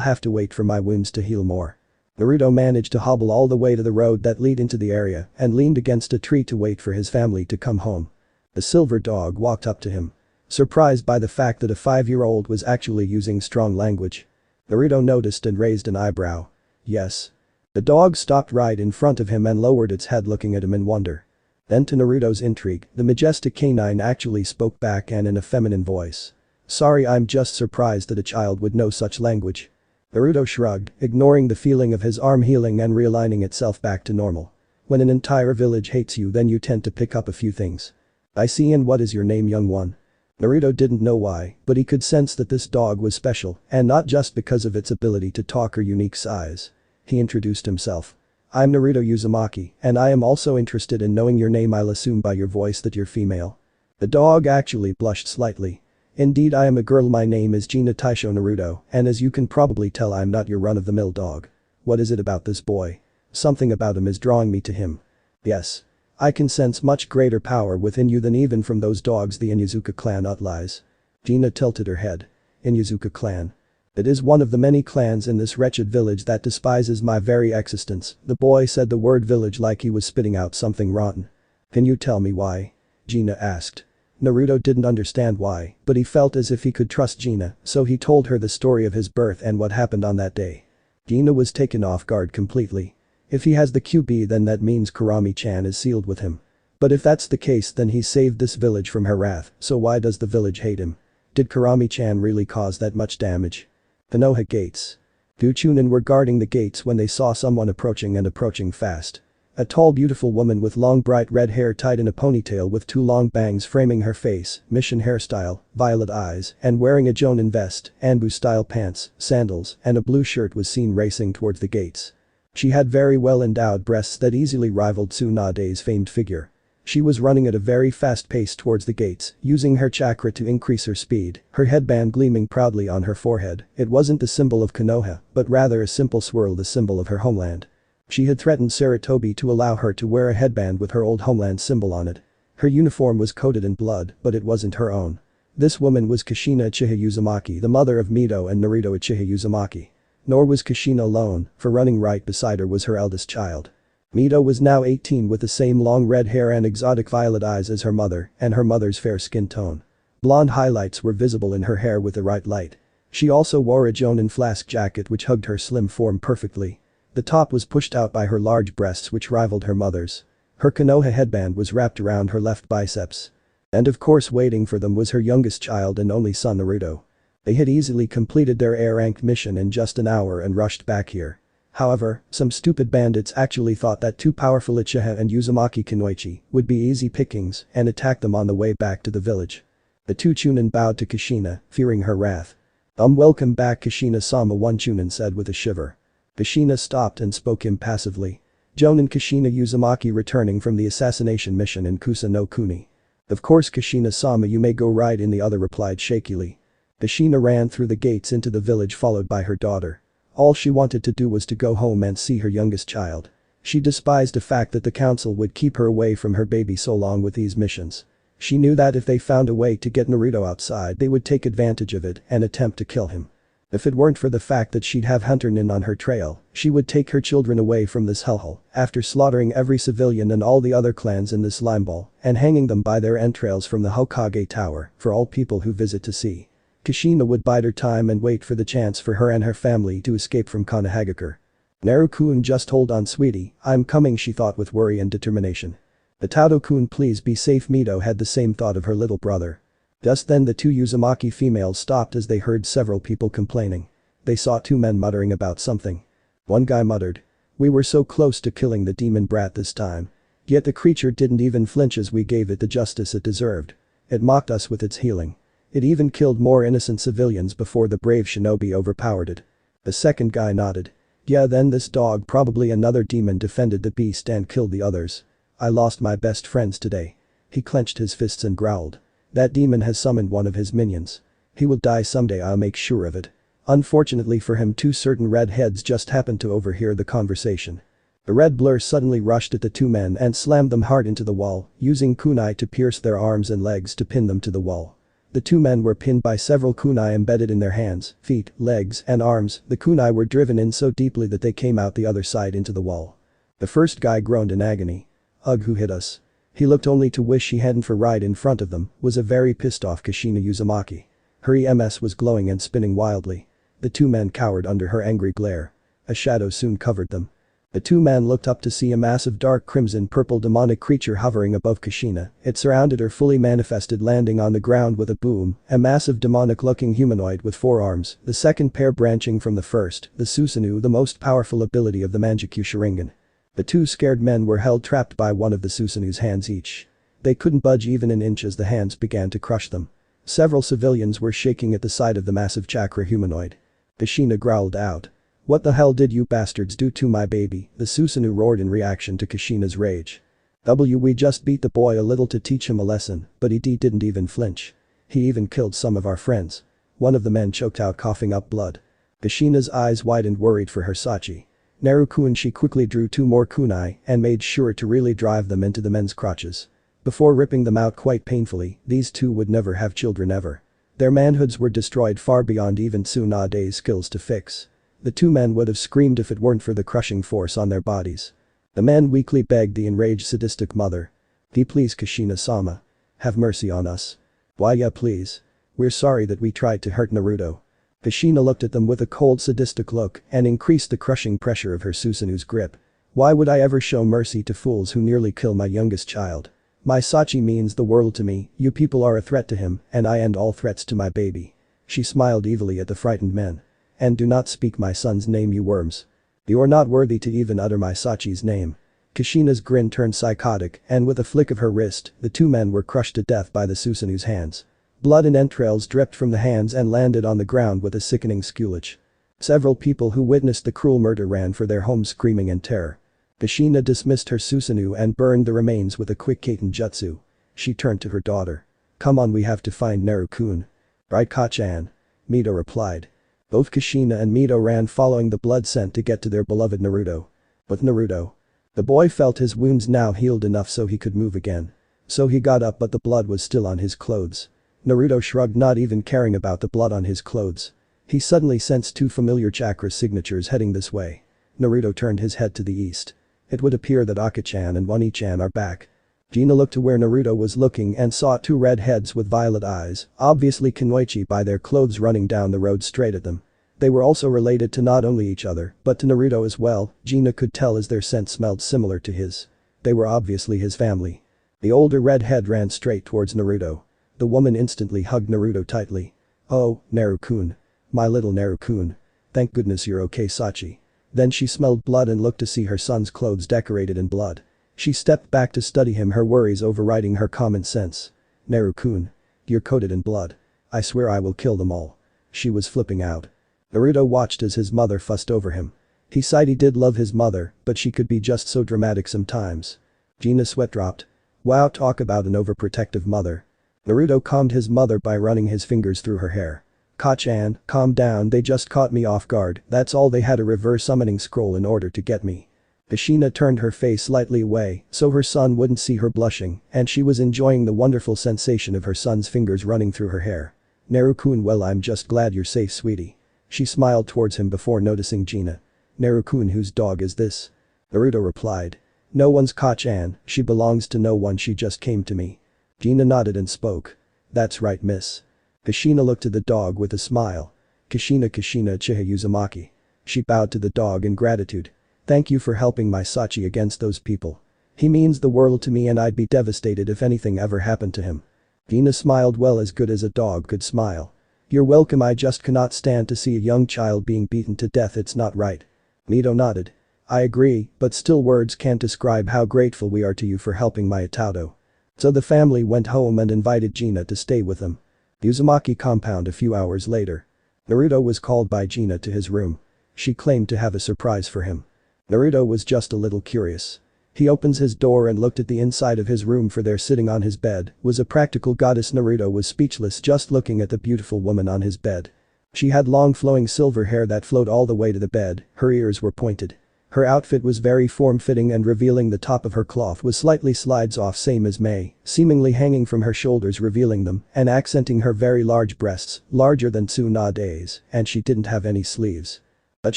have to wait for my wounds to heal more. Naruto managed to hobble all the way to the road that lead into the area and leaned against a tree to wait for his family to come home. The silver dog walked up to him. Surprised by the fact that a 5-year-old was actually using strong language. Naruto noticed and raised an eyebrow. Yes. The dog stopped right in front of him and lowered its head, looking at him in wonder. Then to Naruto's intrigue, the majestic canine actually spoke back and in a feminine voice. Sorry, I'm just surprised that a child would know such language. Naruto shrugged, ignoring the feeling of his arm healing and realigning itself back to normal. When an entire village hates you, then you tend to pick up a few things. I see. And what is your name, young one? Naruto didn't know why, but he could sense that this dog was special, and not just because of its ability to talk or unique size. He introduced himself. I'm Naruto Uzumaki, and I am also interested in knowing your name. I'll assume by your voice that you're female. The dog actually blushed slightly. Indeed, I am a girl. My name is Gina Taisho Naruto, and as you can probably tell, I'm not your run-of-the-mill dog. What is it about this boy? Something about him is drawing me to him. Yes. I can sense much greater power within you than even from those dogs the Inuzuka clan outlies. Gina tilted her head. Inuzuka clan. It is one of the many clans in this wretched village that despises my very existence. The boy said the word village like he was spitting out something rotten. Can you tell me why? Gina asked. Naruto didn't understand why, but he felt as if he could trust Gina, so he told her the story of his birth and what happened on that day. Gina was taken off guard completely. If he has the Kyuubi, then that means Kurami-chan is sealed with him. But if that's the case, then he saved this village from her wrath, so why does the village hate him? Did Kurami-chan really cause that much damage? Konoha gates. Two Chunin were guarding the gates when they saw someone approaching fast. A tall beautiful woman with long bright red hair tied in a ponytail with two long bangs framing her face, mission hairstyle, violet eyes, and wearing a jonin vest, Anbu-style pants, sandals, and a blue shirt was seen racing towards the gates. She had very well-endowed breasts that easily rivaled Tsunade's famed figure. She was running at a very fast pace towards the gates, using her chakra to increase her speed, her headband gleaming proudly on her forehead. It wasn't the symbol of Konoha, but rather a simple swirl, the symbol of her homeland. She had threatened Sarutobi to allow her to wear a headband with her old homeland symbol on it. Her uniform was coated in blood, but it wasn't her own. This woman was Kushina Uchiha Uzumaki, the mother of Mito and Naruto Uchiha Uzumaki. Nor was Kushina alone, for running right beside her was her eldest child. Mito was now 18 with the same long red hair and exotic violet eyes as her mother, and her mother's fair skin tone. Blonde highlights were visible in her hair with the right light. She also wore a jonin flask jacket which hugged her slim form perfectly. The top was pushed out by her large breasts which rivaled her mother's. Her Konoha headband was wrapped around her left biceps. And of course waiting for them was her youngest child and only son Naruto. They had easily completed their A-ranked mission in just an hour and rushed back here. However, some stupid bandits actually thought that two powerful Uchiha and Uzumaki Kunoichi would be easy pickings and attacked them on the way back to the village. The two Chunin bowed to Kushina, fearing her wrath. Welcome back Kushina-sama, one Chunin said with a shiver. Kushina stopped and spoke impassively. Jonin Kushina Uzumaki returning from the assassination mission in Kusa no Kuni. Of course Kushina-sama, you may go right in, the other replied shakily. Kushina ran through the gates into the village followed by her daughter. All she wanted to do was to go home and see her youngest child. She despised the fact that the council would keep her away from her baby so long with these missions. She knew that if they found a way to get Naruto outside, they would take advantage of it and attempt to kill him. If it weren't for the fact that she'd have Hunter Nin on her trail, she would take her children away from this hellhole after slaughtering every civilian and all the other clans in this limeball and hanging them by their entrails from the Hokage Tower for all people who visit to see. Kushina would bide her time and wait for the chance for her and her family to escape from Konohagakure. Naru-kun, just hold on sweetie, I'm coming, she thought with worry and determination. Itato-kun, please be safe. Mito had the same thought of her little brother. Just then the two Uzumaki females stopped as they heard several people complaining. They saw two men muttering about something. One guy muttered. We were so close to killing the demon brat this time. Yet the creature didn't even flinch as we gave it the justice it deserved. It mocked us with its healing. It even killed more innocent civilians before the brave shinobi overpowered it. The second guy nodded. Yeah, then this dog, probably another demon, defended the beast and killed the others. I lost my best friends today. He clenched his fists and growled. That demon has summoned one of his minions. He will die someday, I'll make sure of it. Unfortunately for him, two certain redheads just happened to overhear the conversation. The red blur suddenly rushed at the two men and slammed them hard into the wall, using kunai to pierce their arms and legs to pin them to the wall. The two men were pinned by several kunai embedded in their hands, feet, legs, and arms. The kunai were driven in so deeply that they came out the other side into the wall. The first guy groaned in agony. Ugh, who hit us? He looked only to wish he hadn't, for right in front of them was a very pissed off Kushina Uzumaki. Her EMS was glowing and spinning wildly. The two men cowered under her angry glare. A shadow soon covered them. The two men looked up to see a massive dark crimson-purple demonic creature hovering above Kushina. It surrounded her, fully manifested, landing on the ground with a boom, a massive demonic-looking humanoid with 4 arms, the second pair branching from the first, the Susanoo, the most powerful ability of the Manjikyu Sharingan. The two scared men were held trapped by one of the Susanoo's hands each. They couldn't budge even an inch as the hands began to crush them. Several civilians were shaking at the sight of the massive chakra humanoid. Kushina growled out. "What the hell did you bastards do to my baby?" the Susanoo roared in reaction to Kushina's rage. We just beat the boy a little to teach him a lesson, but he didn't even flinch. He even killed some of our friends." One of the men choked out, coughing up blood. Kushina's eyes widened, worried for her Sachi. "Naruto," she quickly drew 2 more kunai and made sure to really drive them into the men's crotches. Before ripping them out quite painfully, these two would never have children ever. Their manhoods were destroyed far beyond even Tsunade's skills to fix. The 2 men would have screamed if it weren't for the crushing force on their bodies. The men weakly begged the enraged sadistic mother. Please, Kushina-sama. Have mercy on us. Why, yeah, please. We're sorry that we tried to hurt Naruto." Kushina looked at them with a cold sadistic look and increased the crushing pressure of her Susanoo's grip. "Why would I ever show mercy to fools who nearly kill my youngest child? My Sachi means the world to me, you people are a threat to him, and I end all threats to my baby." She smiled evilly at the frightened men. "And do not speak my son's name, you worms. You are not worthy to even utter my Sachi's name." Kushina's grin turned psychotic and with a flick of her wrist, the 2 men were crushed to death by the Susanoo's hands. Blood and entrails dripped from the hands and landed on the ground with a sickening squelch. Several people who witnessed the cruel murder ran for their homes screaming in terror. Kushina dismissed her Susanoo and burned the remains with a quick Kaiten jutsu. She turned to her daughter. "Come on, we have to find Naru-kun." "Right, Ka-chan." Mito replied. Both Kushina and Mito ran following the blood scent to get to their beloved Naruto. But Naruto. The boy felt his wounds now healed enough so he could move again. So he got up, but the blood was still on his clothes. Naruto shrugged, not even caring about the blood on his clothes. He suddenly sensed 2 familiar chakra signatures heading this way. Naruto turned his head to the east. It would appear that Aki-chan and Wani-chan are back. Gina looked to where Naruto was looking and saw 2 red heads with violet eyes, obviously Kunoichi by their clothes, running down the road straight at them. They were also related to not only each other, but to Naruto as well, Gina could tell as their scent smelled similar to his. They were obviously his family. The older redhead ran straight towards Naruto. The woman instantly hugged Naruto tightly. "Oh, Naru-kun. My little Naru-kun. Thank goodness you're okay, Sachi." Then she smelled blood and looked to see her son's clothes decorated in blood. She stepped back to study him, her worries overriding her common sense. "Naru-kun. You're coated in blood. I swear I will kill them all." She was flipping out. Naruto watched as his mother fussed over him. He sighed, he did love his mother, but she could be just so dramatic sometimes. Gina's sweat dropped. Wow, talk about an overprotective mother. Naruto calmed his mother by running his fingers through her hair. "Ka-chan, calm down, they just caught me off guard, that's all, they had a reverse summoning scroll in order to get me." Kushina turned her face slightly away so her son wouldn't see her blushing, and she was enjoying the wonderful sensation of her son's fingers running through her hair. "Naru-kun, well, I'm just glad you're safe, sweetie." She smiled towards him before noticing Gina. "Naru-kun, whose dog is this?" Naruto replied. "No one's, Ka-chan, she belongs to no one, she just came to me." Gina nodded and spoke. "That's right, miss." Kushina looked at the dog with a smile. Kushina Uchiha Uzumaki." She bowed to the dog in gratitude. "Thank you for helping my Sachi against those people. He means the world to me and I'd be devastated if anything ever happened to him." Gina smiled, well, as good as a dog could smile. "You're welcome, I just cannot stand to see a young child being beaten to death, it's not right." Mito nodded. "I agree, but still words can't describe how grateful we are to you for helping my Itato." So the family went home and invited Gina to stay with them. The Uzumaki compound a few hours later. Naruto was called by Gina to his room. She claimed to have a surprise for him. Naruto was just a little curious. He opens his door and looked at the inside of his room, for there sitting on his bed was a practical goddess. Naruto was speechless just looking at the beautiful woman on his bed. She had long flowing silver hair that flowed all the way to the bed, her ears were pointed. Her outfit was very form-fitting and revealing the top of her cloth was slightly slides off, same as May, seemingly hanging from her shoulders, revealing them and accenting her very large breasts, larger than Tsunade's, and she didn't have any sleeves. But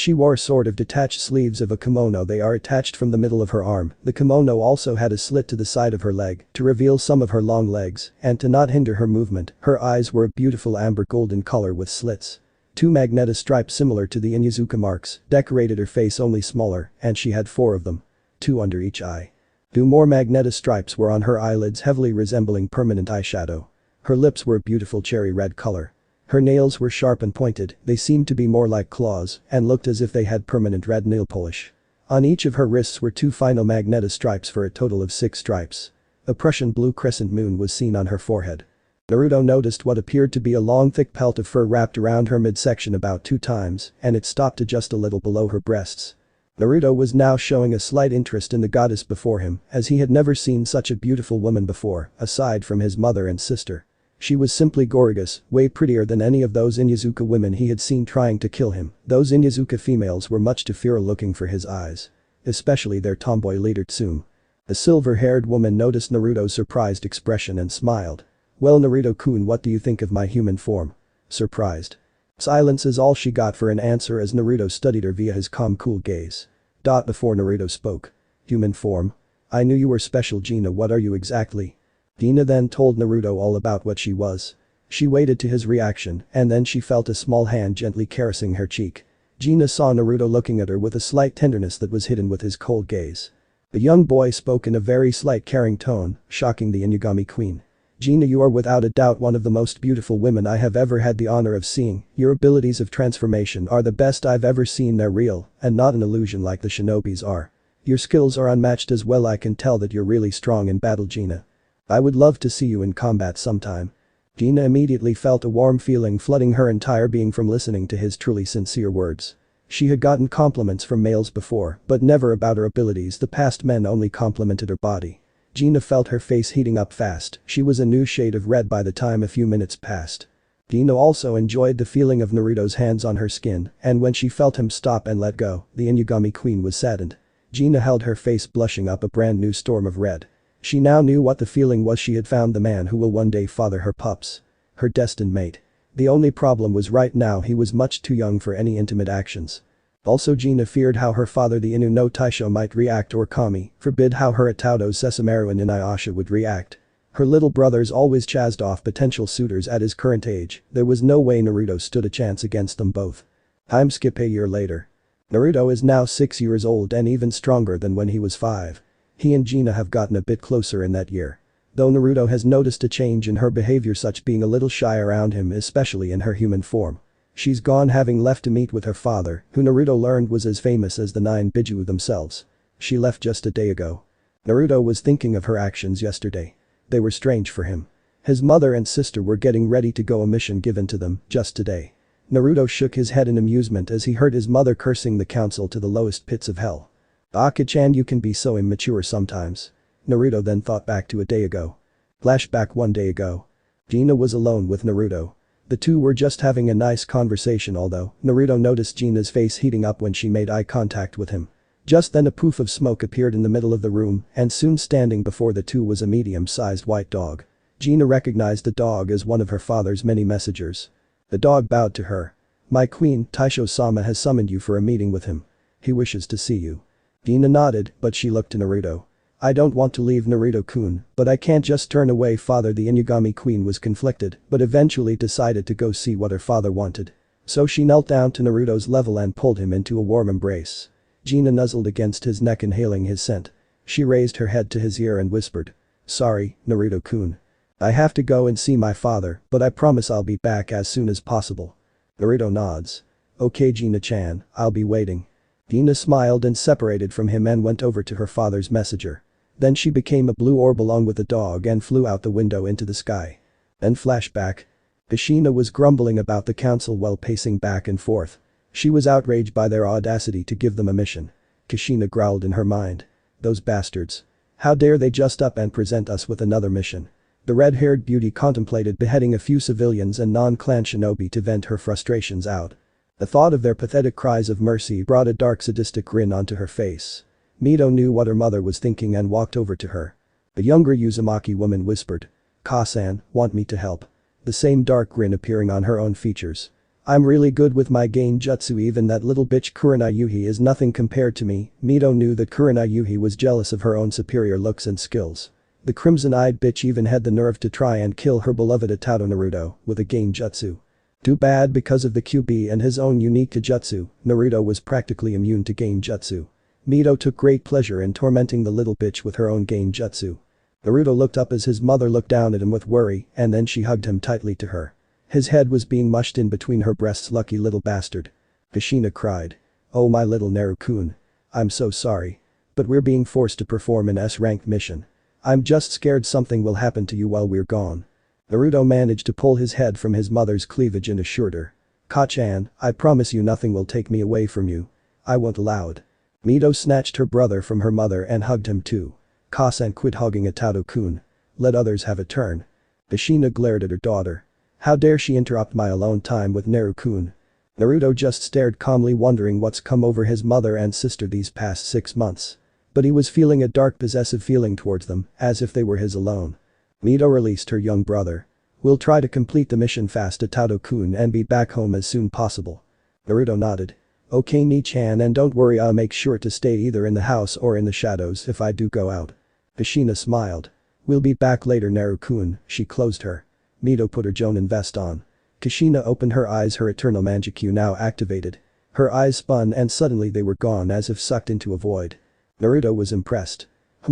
she wore sort of detached sleeves of a kimono, they are attached from the middle of her arm. The kimono also had a slit to the side of her leg to reveal some of her long legs, and to not hinder her movement, her eyes were a beautiful amber golden color with slits. 2 magnetic stripes similar to the Inyazuka marks decorated her face, only smaller, and she had 4 of them. 2 under each eye. 2 more magnetic stripes were on her eyelids, heavily resembling permanent eyeshadow. Her lips were a beautiful cherry red color. Her nails were sharp and pointed, they seemed to be more like claws and looked as if they had permanent red nail polish. On each of her wrists were 2 final magnetic stripes for a total of 6 stripes. A Prussian blue crescent moon was seen on her forehead. Naruto noticed what appeared to be a long thick pelt of fur wrapped around her midsection about 2 times, and it stopped to just a little below her breasts. Naruto was now showing a slight interest in the goddess before him, as he had never seen such a beautiful woman before, aside from his mother and sister. She was simply gorgeous, way prettier than any of those Inyazuka women he had seen trying to kill him. Those Inyazuka females were much too feral looking for his eyes. Especially their tomboy leader Tsume. The silver-haired woman noticed Naruto's surprised expression and smiled. "Well, Naruto-kun, what do you think of my human form?" Surprised. Silence is all she got for an answer as Naruto studied her via his calm cool gaze. Before Naruto spoke. "Human form? I knew you were special, Gina, what are you exactly?" Gina then told Naruto all about what she was. She waited to his reaction and then she felt a small hand gently caressing her cheek. Gina saw Naruto looking at her with a slight tenderness that was hidden with his cold gaze. The young boy spoke in a very slight caring tone, shocking the Inugami queen. "Gina, you are without a doubt one of the most beautiful women I have ever had the honor of seeing. Your abilities of transformation are the best I've ever seen, they're real and not an illusion like the shinobis are. Your skills are unmatched as well, I can tell that you're really strong in battle, Gina. I would love to see you in combat sometime." Gina immediately felt a warm feeling flooding her entire being from listening to his truly sincere words. She had gotten compliments from males before, but never about her abilities. The past men only complimented her body. Gina felt her face heating up fast, she was a new shade of red by the time a few minutes passed. Gina also enjoyed the feeling of Naruto's hands on her skin, and when she felt him stop and let go, the Inugami queen was saddened. Gina held her face, blushing up a brand new storm of red. She now knew what the feeling was. She had found the man who will one day father her pups. Her destined mate. The only problem was right now he was much too young for any intimate actions. Also, Gina feared how her father, the Inu no Taisho, might react, or Kami, forbid how her Itaudo Sesshomaru and Inuyasha would react. Her little brothers always chased off potential suitors at his current age, there was no way Naruto stood a chance against them both. Time skip a year later. Naruto is now 6 years old and even stronger than when he was 5. He and Gina have gotten a bit closer in that year. Though Naruto has noticed a change in her behavior, such being a little shy around him, especially in her human form. She's gone, having left to meet with her father, who Naruto learned was as famous as the 9 Biju themselves. She left just a day ago. Naruto was thinking of her actions yesterday. They were strange for him. His mother and sister were getting ready to go a mission given to them just today. Naruto shook his head in amusement as he heard his mother cursing the council to the lowest pits of hell. "Aki-chan, you can be so immature sometimes." Naruto then thought back to a day ago. Flashback 1 day ago. Gina was alone with Naruto. The two were just having a nice conversation, although Naruto noticed Gina's face heating up when she made eye contact with him. Just then a poof of smoke appeared in the middle of the room and soon standing before the two was a medium-sized white dog. Gina recognized the dog as one of her father's many messengers. The dog bowed to her. "My queen, Taisho-sama has summoned you for a meeting with him. He wishes to see you." Gina nodded, but she looked to Naruto. "I don't want to leave, Naruto-kun, but I can't just turn away father." The Inugami queen was conflicted, but eventually decided to go see what her father wanted. So she knelt down to Naruto's level and pulled him into a warm embrace. Gina nuzzled against his neck, inhaling his scent. She raised her head to his ear and whispered. "Sorry, Naruto-kun. I have to go and see my father, but I promise I'll be back as soon as possible." Naruto nods. "Okay, Gina-chan, I'll be waiting." Gina smiled and separated from him and went over to her father's messenger. Then she became a blue orb along with the dog and flew out the window into the sky. Then flashback. Kushina was grumbling about the council while pacing back and forth. She was outraged by their audacity to give them a mission. Kushina growled in her mind. "Those bastards. How dare they just up and present us with another mission?" The red-haired beauty contemplated beheading a few civilians and non-clan shinobi to vent her frustrations out. The thought of their pathetic cries of mercy brought a dark sadistic grin onto her face. Mito knew what her mother was thinking and walked over to her. The younger Uzumaki woman whispered. "Ka-san, want me to help?" The same dark grin appearing on her own features. "I'm really good with my gain jutsu, even that little bitch Kurana Yuhi is nothing compared to me." Mito knew that Kurana Yuhi was jealous of her own superior looks and skills. The crimson-eyed bitch even had the nerve to try and kill her beloved Itaudo Naruto with a gain jutsu. Too bad, because of the Kyuubi and his own unique jutsu, Naruto was practically immune to gain jutsu. Mito took great pleasure in tormenting the little bitch with her own gain jutsu. Naruto looked up as his mother looked down at him with worry, and then she hugged him tightly to her. His head was being mushed in between her breasts. "Lucky little bastard." Kushina cried. "Oh, my little Naru-kun. I'm so sorry. But we're being forced to perform an S-ranked mission. I'm just scared something will happen to you while we're gone." Naruto managed to pull his head from his mother's cleavage and assured her. "Ka-chan, I promise you nothing will take me away from you. I won't allow it." Mito snatched her brother from her mother and hugged him too. "Ka-san, quit hugging Itato-kun. Let others have a turn." Kushina glared at her daughter. How dare she interrupt my alone time with Naru-kun? Naruto just stared calmly, wondering what's come over his mother and sister these past 6 months. But he was feeling a dark possessive feeling towards them, as if they were his alone. Mito released her young brother. "We'll try to complete the mission fast, Itato-kun, and be back home as soon possible." Naruto nodded. "Okay, Ni-chan, and don't worry, I'll make sure to stay either in the house or in the shadows if I do go out." Kushina smiled. "We'll be back later, Naru-kun." She closed her. Mito put her Jonin vest on. Kushina opened her eyes, her eternal manjikyu now activated. Her eyes spun and suddenly they were gone as if sucked into a void. Naruto was impressed.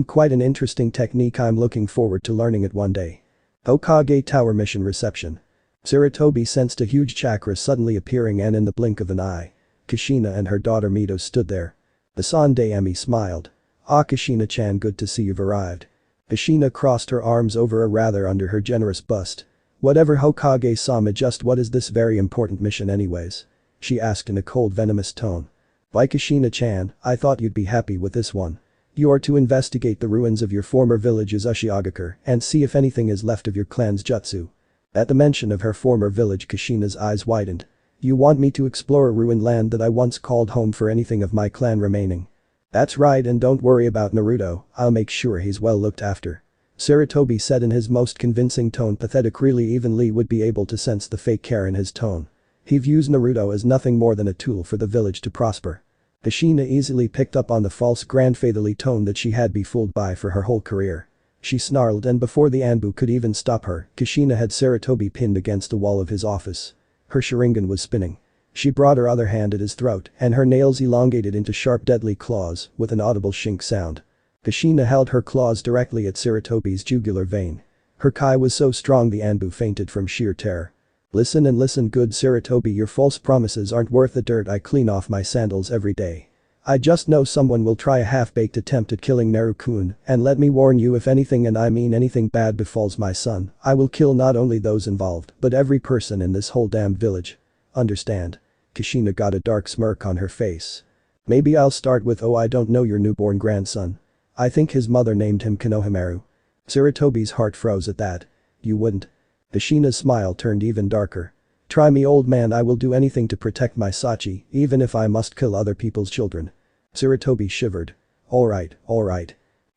Quite an interesting technique, I'm looking forward to learning it one day." Hokage Tower mission reception. Sarutobi sensed a huge chakra suddenly appearing, and in the blink of an eye, Kushina and her daughter Mito stood there. The Sandaime smiled. "Ah, Kushina-chan, good to see you've arrived." Kushina crossed her arms over a rather under her generous bust. "Whatever, Hokage-sama, just what is this very important mission anyways?" she asked in a cold, venomous tone. "Why, Kushina-chan, I thought you'd be happy with this one. You are to investigate the ruins of your former village Uchiha and see if anything is left of your clan's jutsu." At the mention of her former village, Kushina's eyes widened. "You want me to explore a ruined land that I once called home for anything of my clan remaining?" "That's right, and don't worry about Naruto, I'll make sure he's well looked after," Sarutobi said in his most convincing tone. Pathetic, really, even Lee would be able to sense the fake care in his tone. He views Naruto as nothing more than a tool for the village to prosper. Kushina easily picked up on the false grandfatherly tone that she had been fooled by for her whole career. She snarled, and before the Anbu could even stop her, Kushina had Sarutobi pinned against the wall of his office. Her Sharingan was spinning. She brought her other hand at his throat, and her nails elongated into sharp, deadly claws, with an audible shink sound. Kushina held her claws directly at Sarutobi's jugular vein. Her kai was so strong the Anbu fainted from sheer terror. "Listen and listen good, Sarutobi, your false promises aren't worth the dirt I clean off my sandals every day. I just know someone will try a half-baked attempt at killing Naru-kun, and let me warn you, if anything, and I mean anything, bad befalls my son, I will kill not only those involved, but every person in this whole damned village. Understand?" Kushina got a dark smirk on her face. "Maybe I'll start with, oh, I don't know, your newborn grandson. I think his mother named him Konohamaru." Sarutobi's heart froze at that. "You wouldn't?" Kushina's smile turned even darker. "Try me, old man, I will do anything to protect my Sachi, even if I must kill other people's children." Sarutobi shivered. Alright.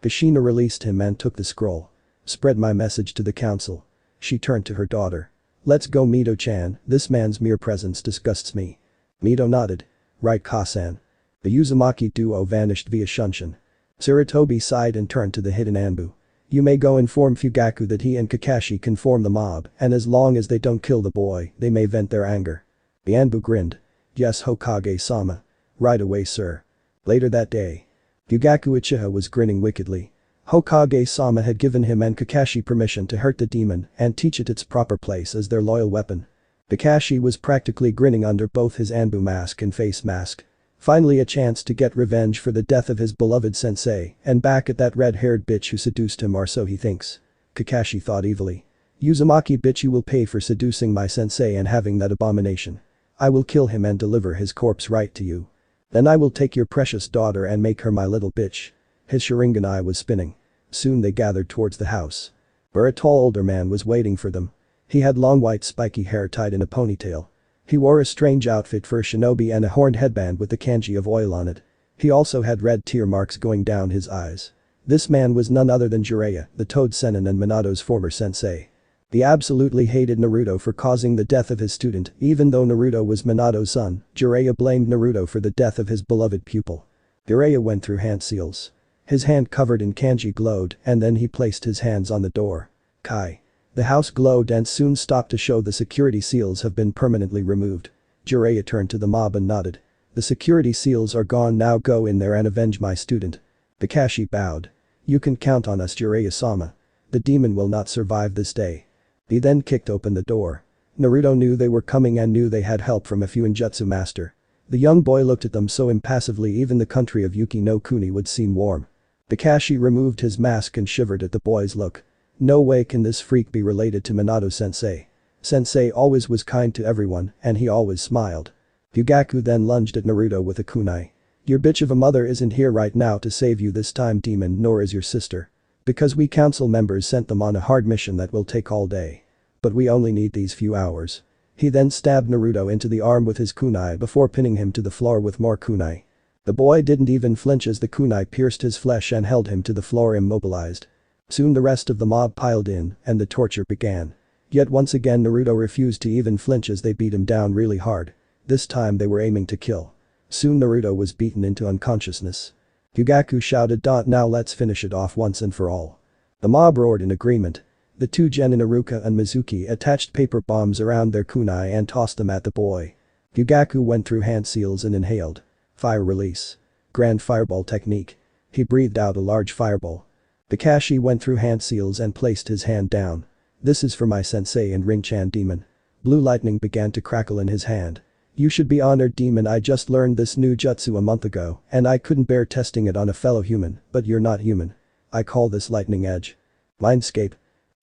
Kushina released him and took the scroll. "Spread my message to the council." She turned to her daughter. "Let's go, Mito-chan, this man's mere presence disgusts me." Mito nodded. "Right, Ka-san." The Uzumaki duo vanished via Shunshin. Sarutobi sighed and turned to the hidden Anbu. "You may go inform Fugaku that he and Kakashi can form the mob, and as long as they don't kill the boy, they may vent their anger." The Anbu grinned. "Yes, Hokage-sama. Right away, sir." Later that day, Fugaku Uchiha was grinning wickedly. Hokage-sama had given him and Kakashi permission to hurt the demon and teach it its proper place as their loyal weapon. Kakashi was practically grinning under both his Anbu mask and face mask. Finally, a chance to get revenge for the death of his beloved sensei, and back at that red-haired bitch who seduced him, or so he thinks. Kakashi thought evilly. "Uzumaki bitch, you will pay for seducing my sensei and having that abomination. I will kill him and deliver his corpse right to you. Then I will take your precious daughter and make her my little bitch." His Sharingan eye was spinning. Soon they gathered towards the house, where a tall older man was waiting for them. He had long white spiky hair tied in a ponytail. He wore a strange outfit for a shinobi and a horned headband with the kanji of oil on it. He also had red tear marks going down his eyes. This man was none other than Jiraiya, the Toad Sennin and Minato's former sensei. He absolutely hated Naruto for causing the death of his student. Even though Naruto was Minato's son, Jiraiya blamed Naruto for the death of his beloved pupil. Jiraiya went through hand seals. His hand covered in kanji glowed, and then he placed his hands on the door. Kai. The house glowed and soon stopped to show the security seals have been permanently removed. Jiraiya turned to the mob and nodded. "The security seals are gone now, go in there and avenge my student." Kakashi bowed. "You can count on us, Jiraiya-sama. The demon will not survive this day." He then kicked open the door. Naruto knew they were coming and knew they had help from a Fuinjutsu master. The young boy looked at them so impassively even the country of Yuki no Kuni would seem warm. Kakashi removed his mask and shivered at the boy's look. No way can this freak be related to Minato-sensei. Sensei always was kind to everyone, and he always smiled. Fugaku then lunged at Naruto with a kunai. Your bitch of a mother isn't here right now to save you this time, demon, nor is your sister. Because we council members sent them on a hard mission that will take all day. But we only need these few hours. He then stabbed Naruto into the arm with his kunai before pinning him to the floor with more kunai. The boy didn't even flinch as the kunai pierced his flesh and held him to the floor immobilized. Soon the rest of the mob piled in, and the torture began. Yet once again Naruto refused to even flinch as they beat him down really hard. This time they were aiming to kill. Soon Naruto was beaten into unconsciousness. Fugaku shouted, "Now let's finish it off once and for all." The mob roared in agreement. The two genin Iruka and Mizuki attached paper bombs around their kunai and tossed them at the boy. Fugaku went through hand seals and inhaled. Fire release. Grand fireball technique. He breathed out a large fireball. Kakashi went through hand seals and placed his hand down. This is for my sensei and Rin-chan demon. Blue lightning began to crackle in his hand. You should be honored, demon. I just learned this new jutsu a month ago and I couldn't bear testing it on a fellow human, but you're not human. I call this lightning edge. Mindscape.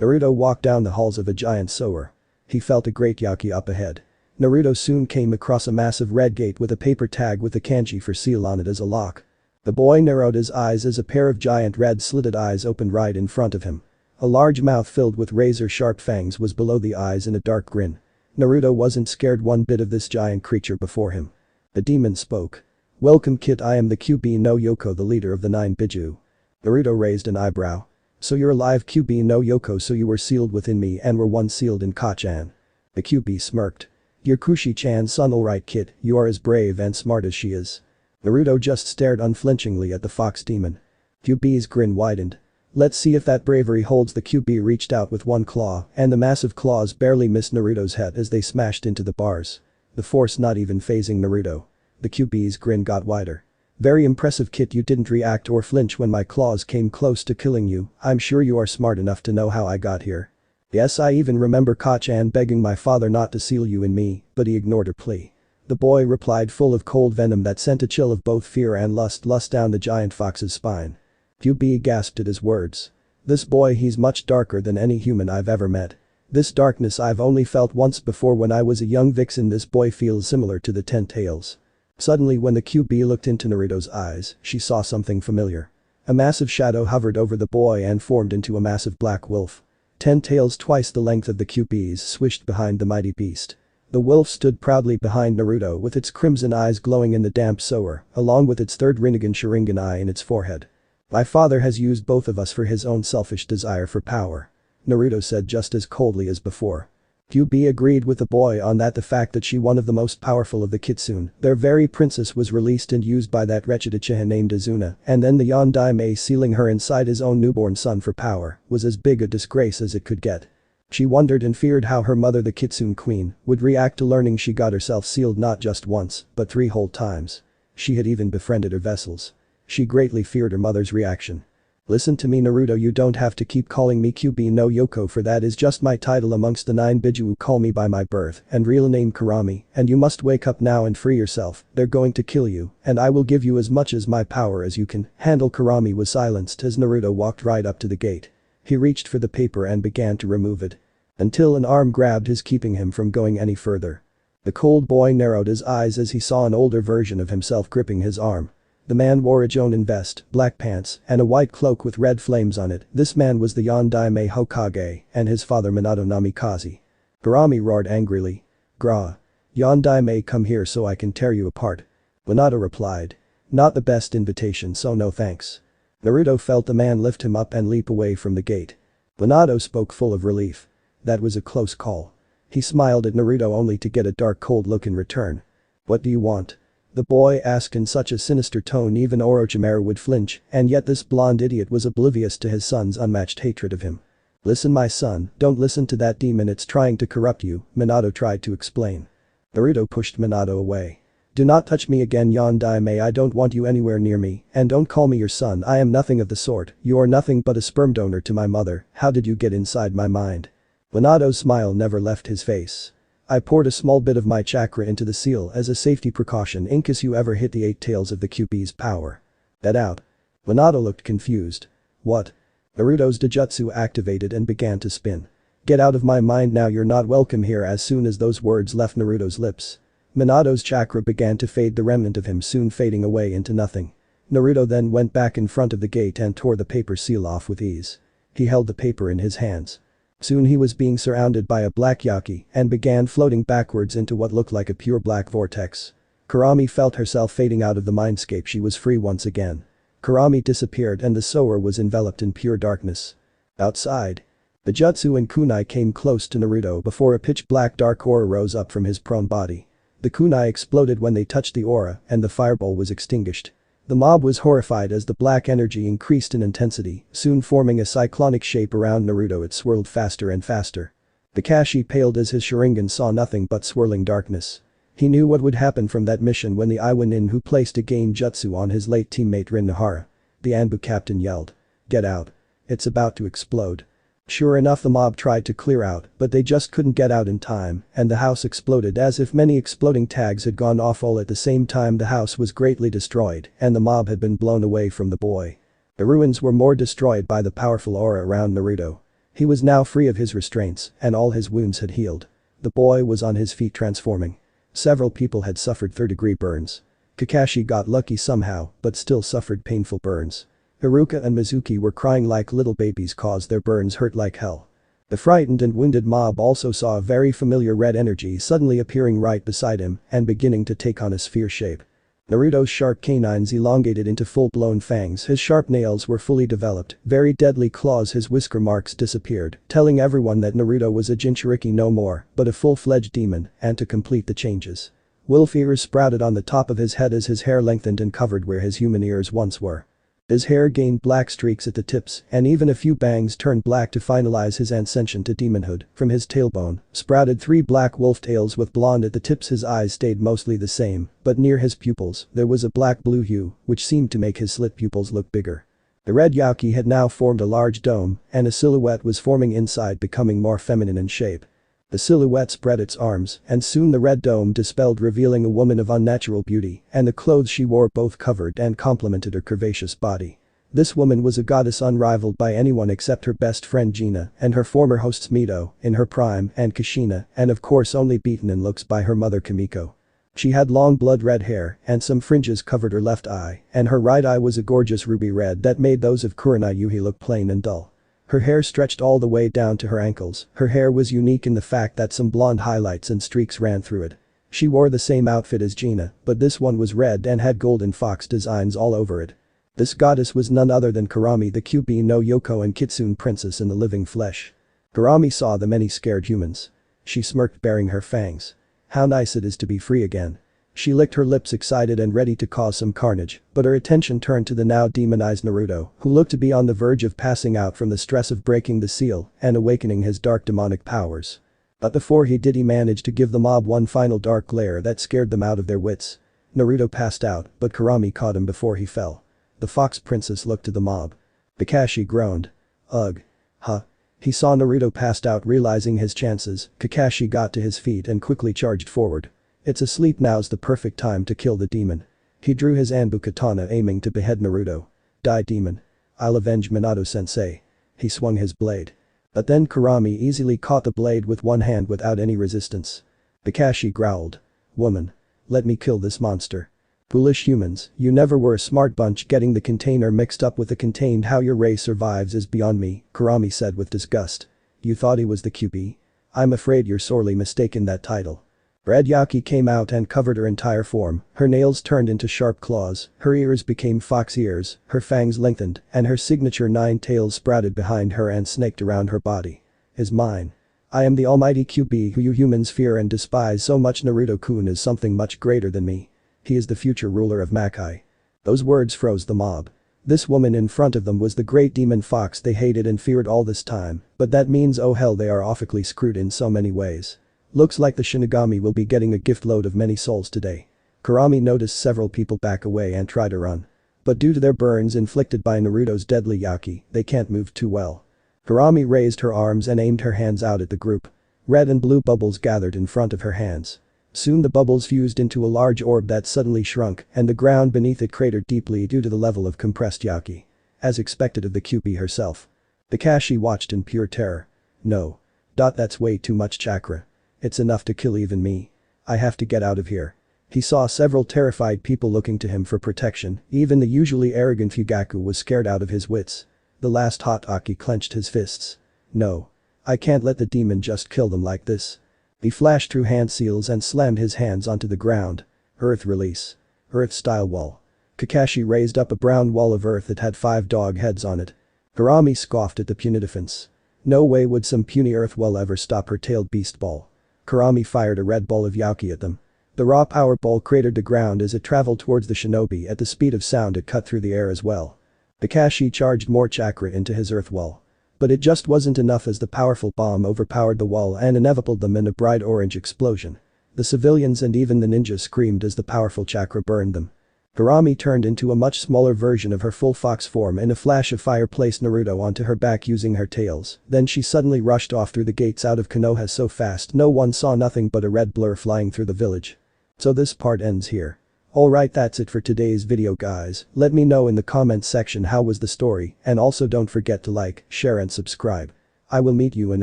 Naruto walked down the halls of a giant sewer. He felt a great yaki up ahead. Naruto soon came across a massive red gate with a paper tag with the kanji for seal on it as a lock. The boy narrowed his eyes as a pair of giant red slitted eyes opened right in front of him. A large mouth filled with razor-sharp fangs was below the eyes in a dark grin. Naruto wasn't scared one bit of this giant creature before him. The demon spoke. "Welcome, kid. I am the Kyuubi no Yoko, the leader of the 9 Biju." Naruto raised an eyebrow. "So you're alive, Kyuubi no Yoko, so you were sealed within me and were once sealed in Kachan." The Kyuubi smirked. "You're Kushi-chan's son, alright, kid. You are as brave and smart as she is." Naruto just stared unflinchingly at the fox demon. Kyuubi's grin widened. "Let's see if that bravery holds." The Kyuubi reached out with one claw and the massive claws barely missed Naruto's head as they smashed into the bars. The force not even phasing Naruto. The Kyuubi's grin got wider. "Very impressive, kid. You didn't react or flinch when my claws came close to killing you. I'm sure you are smart enough to know how I got here." "Yes, I even remember Kachan begging my father not to seal you in me, but he ignored her plea." The boy replied, full of cold venom that sent a chill of both fear and lust down the giant fox's spine. Kyuubi gasped at his words. "This boy, he's much darker than any human I've ever met. This darkness I've only felt once before when I was a young vixen. This boy feels similar to the 10 Tails." Suddenly when the Kyuubi looked into Naruto's eyes, she saw something familiar. A massive shadow hovered over the boy and formed into a massive black wolf. 10 tails twice the length of the Kyuubi's swished behind the mighty beast. The wolf stood proudly behind Naruto with its crimson eyes glowing in the damp sewer, along with its third Rinnegan Sharingan eye in its forehead. "My father has used both of us for his own selfish desire for power," Naruto said just as coldly as before. Kyuubi agreed with the boy on that. The fact that she, one of the most powerful of the kitsune, their very princess, was released and used by that wretched Uchiha named Izuna, and then the Yondaime sealing her inside his own newborn son for power, was as big a disgrace as it could get. She wondered and feared how her mother, the kitsune queen, would react to learning she got herself sealed not just once, but 3 whole times. She had even befriended her vessels. She greatly feared her mother's reaction. "Listen to me, Naruto, you don't have to keep calling me Kyuubi no Yoko, for that is just my title amongst the 9 Biju who call me by my birth and real name Kurami, and you must wake up now and free yourself. They're going to kill you, and I will give you as much as my power as you can handle." Kurami was silenced as Naruto walked right up to the gate. He reached for the paper and began to remove it. Until an arm grabbed his, keeping him from going any further. The cold boy narrowed his eyes as he saw an older version of himself gripping his arm. The man wore a jonin vest, black pants, and a white cloak with red flames on it. This man was the Yondaime Hokage and his father Minato Namikaze. Kurami roared angrily. "Gra. Yondaime, come here so I can tear you apart." Minato replied. "Not the best invitation, so no thanks." Naruto felt the man lift him up and leap away from the gate. Minato spoke full of relief. That was a close call. He smiled at Naruto only to get a dark cold look in return. "What do you want?" the boy asked in such a sinister tone even Orochimaru would flinch, and yet this blonde idiot was oblivious to his son's unmatched hatred of him. "Listen, my son, don't listen to that demon, it's trying to corrupt you," Minato tried to explain. Naruto pushed Minato away. "Do not touch me again, Yondaime, I don't want you anywhere near me, and don't call me your son, I am nothing of the sort, you are nothing but a sperm donor to my mother. How did you get inside my mind?" Minato's smile never left his face. "I poured a small bit of my chakra into the seal as a safety precaution in case you ever hit the 8 tails of the Kyuubi's power." "That out?" Minato looked confused. "What?" Naruto's Dojutsu activated and began to spin. Get out of my mind now, you're not welcome here. As soon as those words left Naruto's lips, Minato's chakra began to fade, the remnant of him soon fading away into nothing. Naruto then went back in front of the gate and tore the paper seal off with ease. He held the paper in his hands. Soon he was being surrounded by a black Yaki and began floating backwards into what looked like a pure black vortex. Kurami felt herself fading out of the mindscape. She was free once again. Kurami disappeared and the Sower was enveloped in pure darkness. Outside, the Jutsu and kunai came close to Naruto before a pitch-black dark aura rose up from his prone body. The kunai exploded when they touched the aura and the fireball was extinguished. The mob was horrified as the black energy increased in intensity, soon forming a cyclonic shape around Naruto. It swirled faster and faster. Kakashi paled as his Sharingan saw nothing but swirling darkness. He knew what would happen from that mission when the Iwa Nin who placed a gain jutsu on his late teammate Rin Nohara. The Anbu captain yelled. Get out. It's about to explode. Sure enough, the mob tried to clear out, but they just couldn't get out in time, and the house exploded as if many exploding tags had gone off all at the same time. The house was greatly destroyed, and the mob had been blown away from the boy. The ruins were more destroyed by the powerful aura around Naruto. He was now free of his restraints, and all his wounds had healed. The boy was on his feet transforming. Several people had suffered third-degree burns. Kakashi got lucky somehow, but still suffered painful burns. Iruka and Mizuki were crying like little babies cause their burns hurt like hell. The frightened and wounded mob also saw a very familiar red energy suddenly appearing right beside him and beginning to take on a sphere shape. Naruto's sharp canines elongated into full-blown fangs, his sharp nails were fully developed, very deadly claws, his whisker marks disappeared, telling everyone that Naruto was a Jinchuriki no more, but a full-fledged demon, and to complete the changes, wolf ears sprouted on the top of his head as his hair lengthened and covered where his human ears once were. His hair gained black streaks at the tips, and even a few bangs turned black to finalize his ascension to demonhood. From his tailbone sprouted 3 black wolf tails with blonde at the tips. His eyes stayed mostly the same, but near his pupils there was a black-blue hue, which seemed to make his slit pupils look bigger. The red Yaki had now formed a large dome, and a silhouette was forming inside, becoming more feminine in shape. The silhouette spread its arms, and soon the red dome dispelled, revealing a woman of unnatural beauty, and the clothes she wore both covered and complemented her curvaceous body. This woman was a goddess unrivaled by anyone except her best friend Gina and her former hosts Mito, in her prime, and Kushina, and of course only beaten in looks by her mother Kimiko. She had long blood-red hair, and some fringes covered her left eye, and her right eye was a gorgeous ruby red that made those of Kurenai Yuhi look plain and dull. Her hair stretched all the way down to her ankles. Her hair was unique in the fact that some blonde highlights and streaks ran through it. She wore the same outfit as Gina, but this one was red and had golden fox designs all over it. This goddess was none other than Kurami, the Kyuubi no Yoko and Kitsune princess in the living flesh. Kurami saw the many scared humans. She smirked, baring her fangs. How nice it is to be free again. She licked her lips, excited and ready to cause some carnage, but her attention turned to the now demonized Naruto, who looked to be on the verge of passing out from the stress of breaking the seal and awakening his dark demonic powers. But before he did, he managed to give the mob one final dark glare that scared them out of their wits. Naruto passed out, but Kurami caught him before he fell. The fox princess looked to the mob. Kakashi groaned. Ugh. Huh. He saw Naruto passed out. Realizing his chances, Kakashi got to his feet and quickly charged forward. It's asleep, now's the perfect time to kill the demon. He drew his Anbu katana, aiming to behead Naruto. Die, demon. I'll avenge Minato-sensei. He swung his blade. But then Kurami easily caught the blade with one hand without any resistance. Kakashi growled. Woman. Let me kill this monster. Foolish humans, you never were a smart bunch. Getting the container mixed up with the contained. How your race survives is beyond me, Kurami said with disgust. You thought he was the Kyuubi? I'm afraid you're sorely mistaken that title. Red Yaki came out and covered her entire form. Her nails turned into sharp claws, her ears became fox ears, her fangs lengthened, and her signature 9 tails sprouted behind her and snaked around her body. Is mine. I am the almighty Kyuubi who you humans fear and despise so much. Naruto-kun is something much greater than me. He is the future ruler of Makai. Those words froze the mob. This woman in front of them was the great demon fox they hated and feared all this time, but that means oh hell, they are awfully screwed in so many ways. Looks like the Shinigami will be getting a gift load of many souls today. Kurami noticed several people back away and try to run. But due to their burns inflicted by Naruto's deadly Yaki, they can't move too well. Kurami raised her arms and aimed her hands out at the group. Red and blue bubbles gathered in front of her hands. Soon the bubbles fused into a large orb that suddenly shrunk, and the ground beneath it cratered deeply due to the level of compressed Yaki. As expected of the Kyuubi herself. Kakashi watched in pure terror. No. That's way too much chakra. It's enough to kill even me. I have to get out of here. He saw several terrified people looking to him for protection, even the usually arrogant Fugaku was scared out of his wits. The last Hotaki clenched his fists. No. I can't let the demon just kill them like this. He flashed through hand seals and slammed his hands onto the ground. Earth release. Earth-style wall. Kakashi raised up a brown wall of earth that had 5 dog heads on it. Harami scoffed at the punitiveness. No way would some puny earth wall ever stop her tailed beast ball. Kurami fired a red ball of Yauki at them. The raw power ball cratered the ground as it traveled towards the shinobi at the speed of sound it cut through the air as well. Kakashi charged more chakra into his earth wall. But it just wasn't enough as the powerful bomb overpowered the wall and enveloped them in a bright orange explosion. The civilians and even the ninjas screamed as the powerful chakra burned them. Kurami turned into a much smaller version of her full fox form and a flash of fire placed Naruto onto her back using her tails, then she suddenly rushed off through the gates out of Konoha so fast no one saw nothing but a red blur flying through the village. So this part ends here. Alright, that's it for today's video guys, let me know in the comments section how was the story and also don't forget to like, share and subscribe. I will meet you in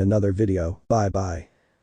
another video, bye bye.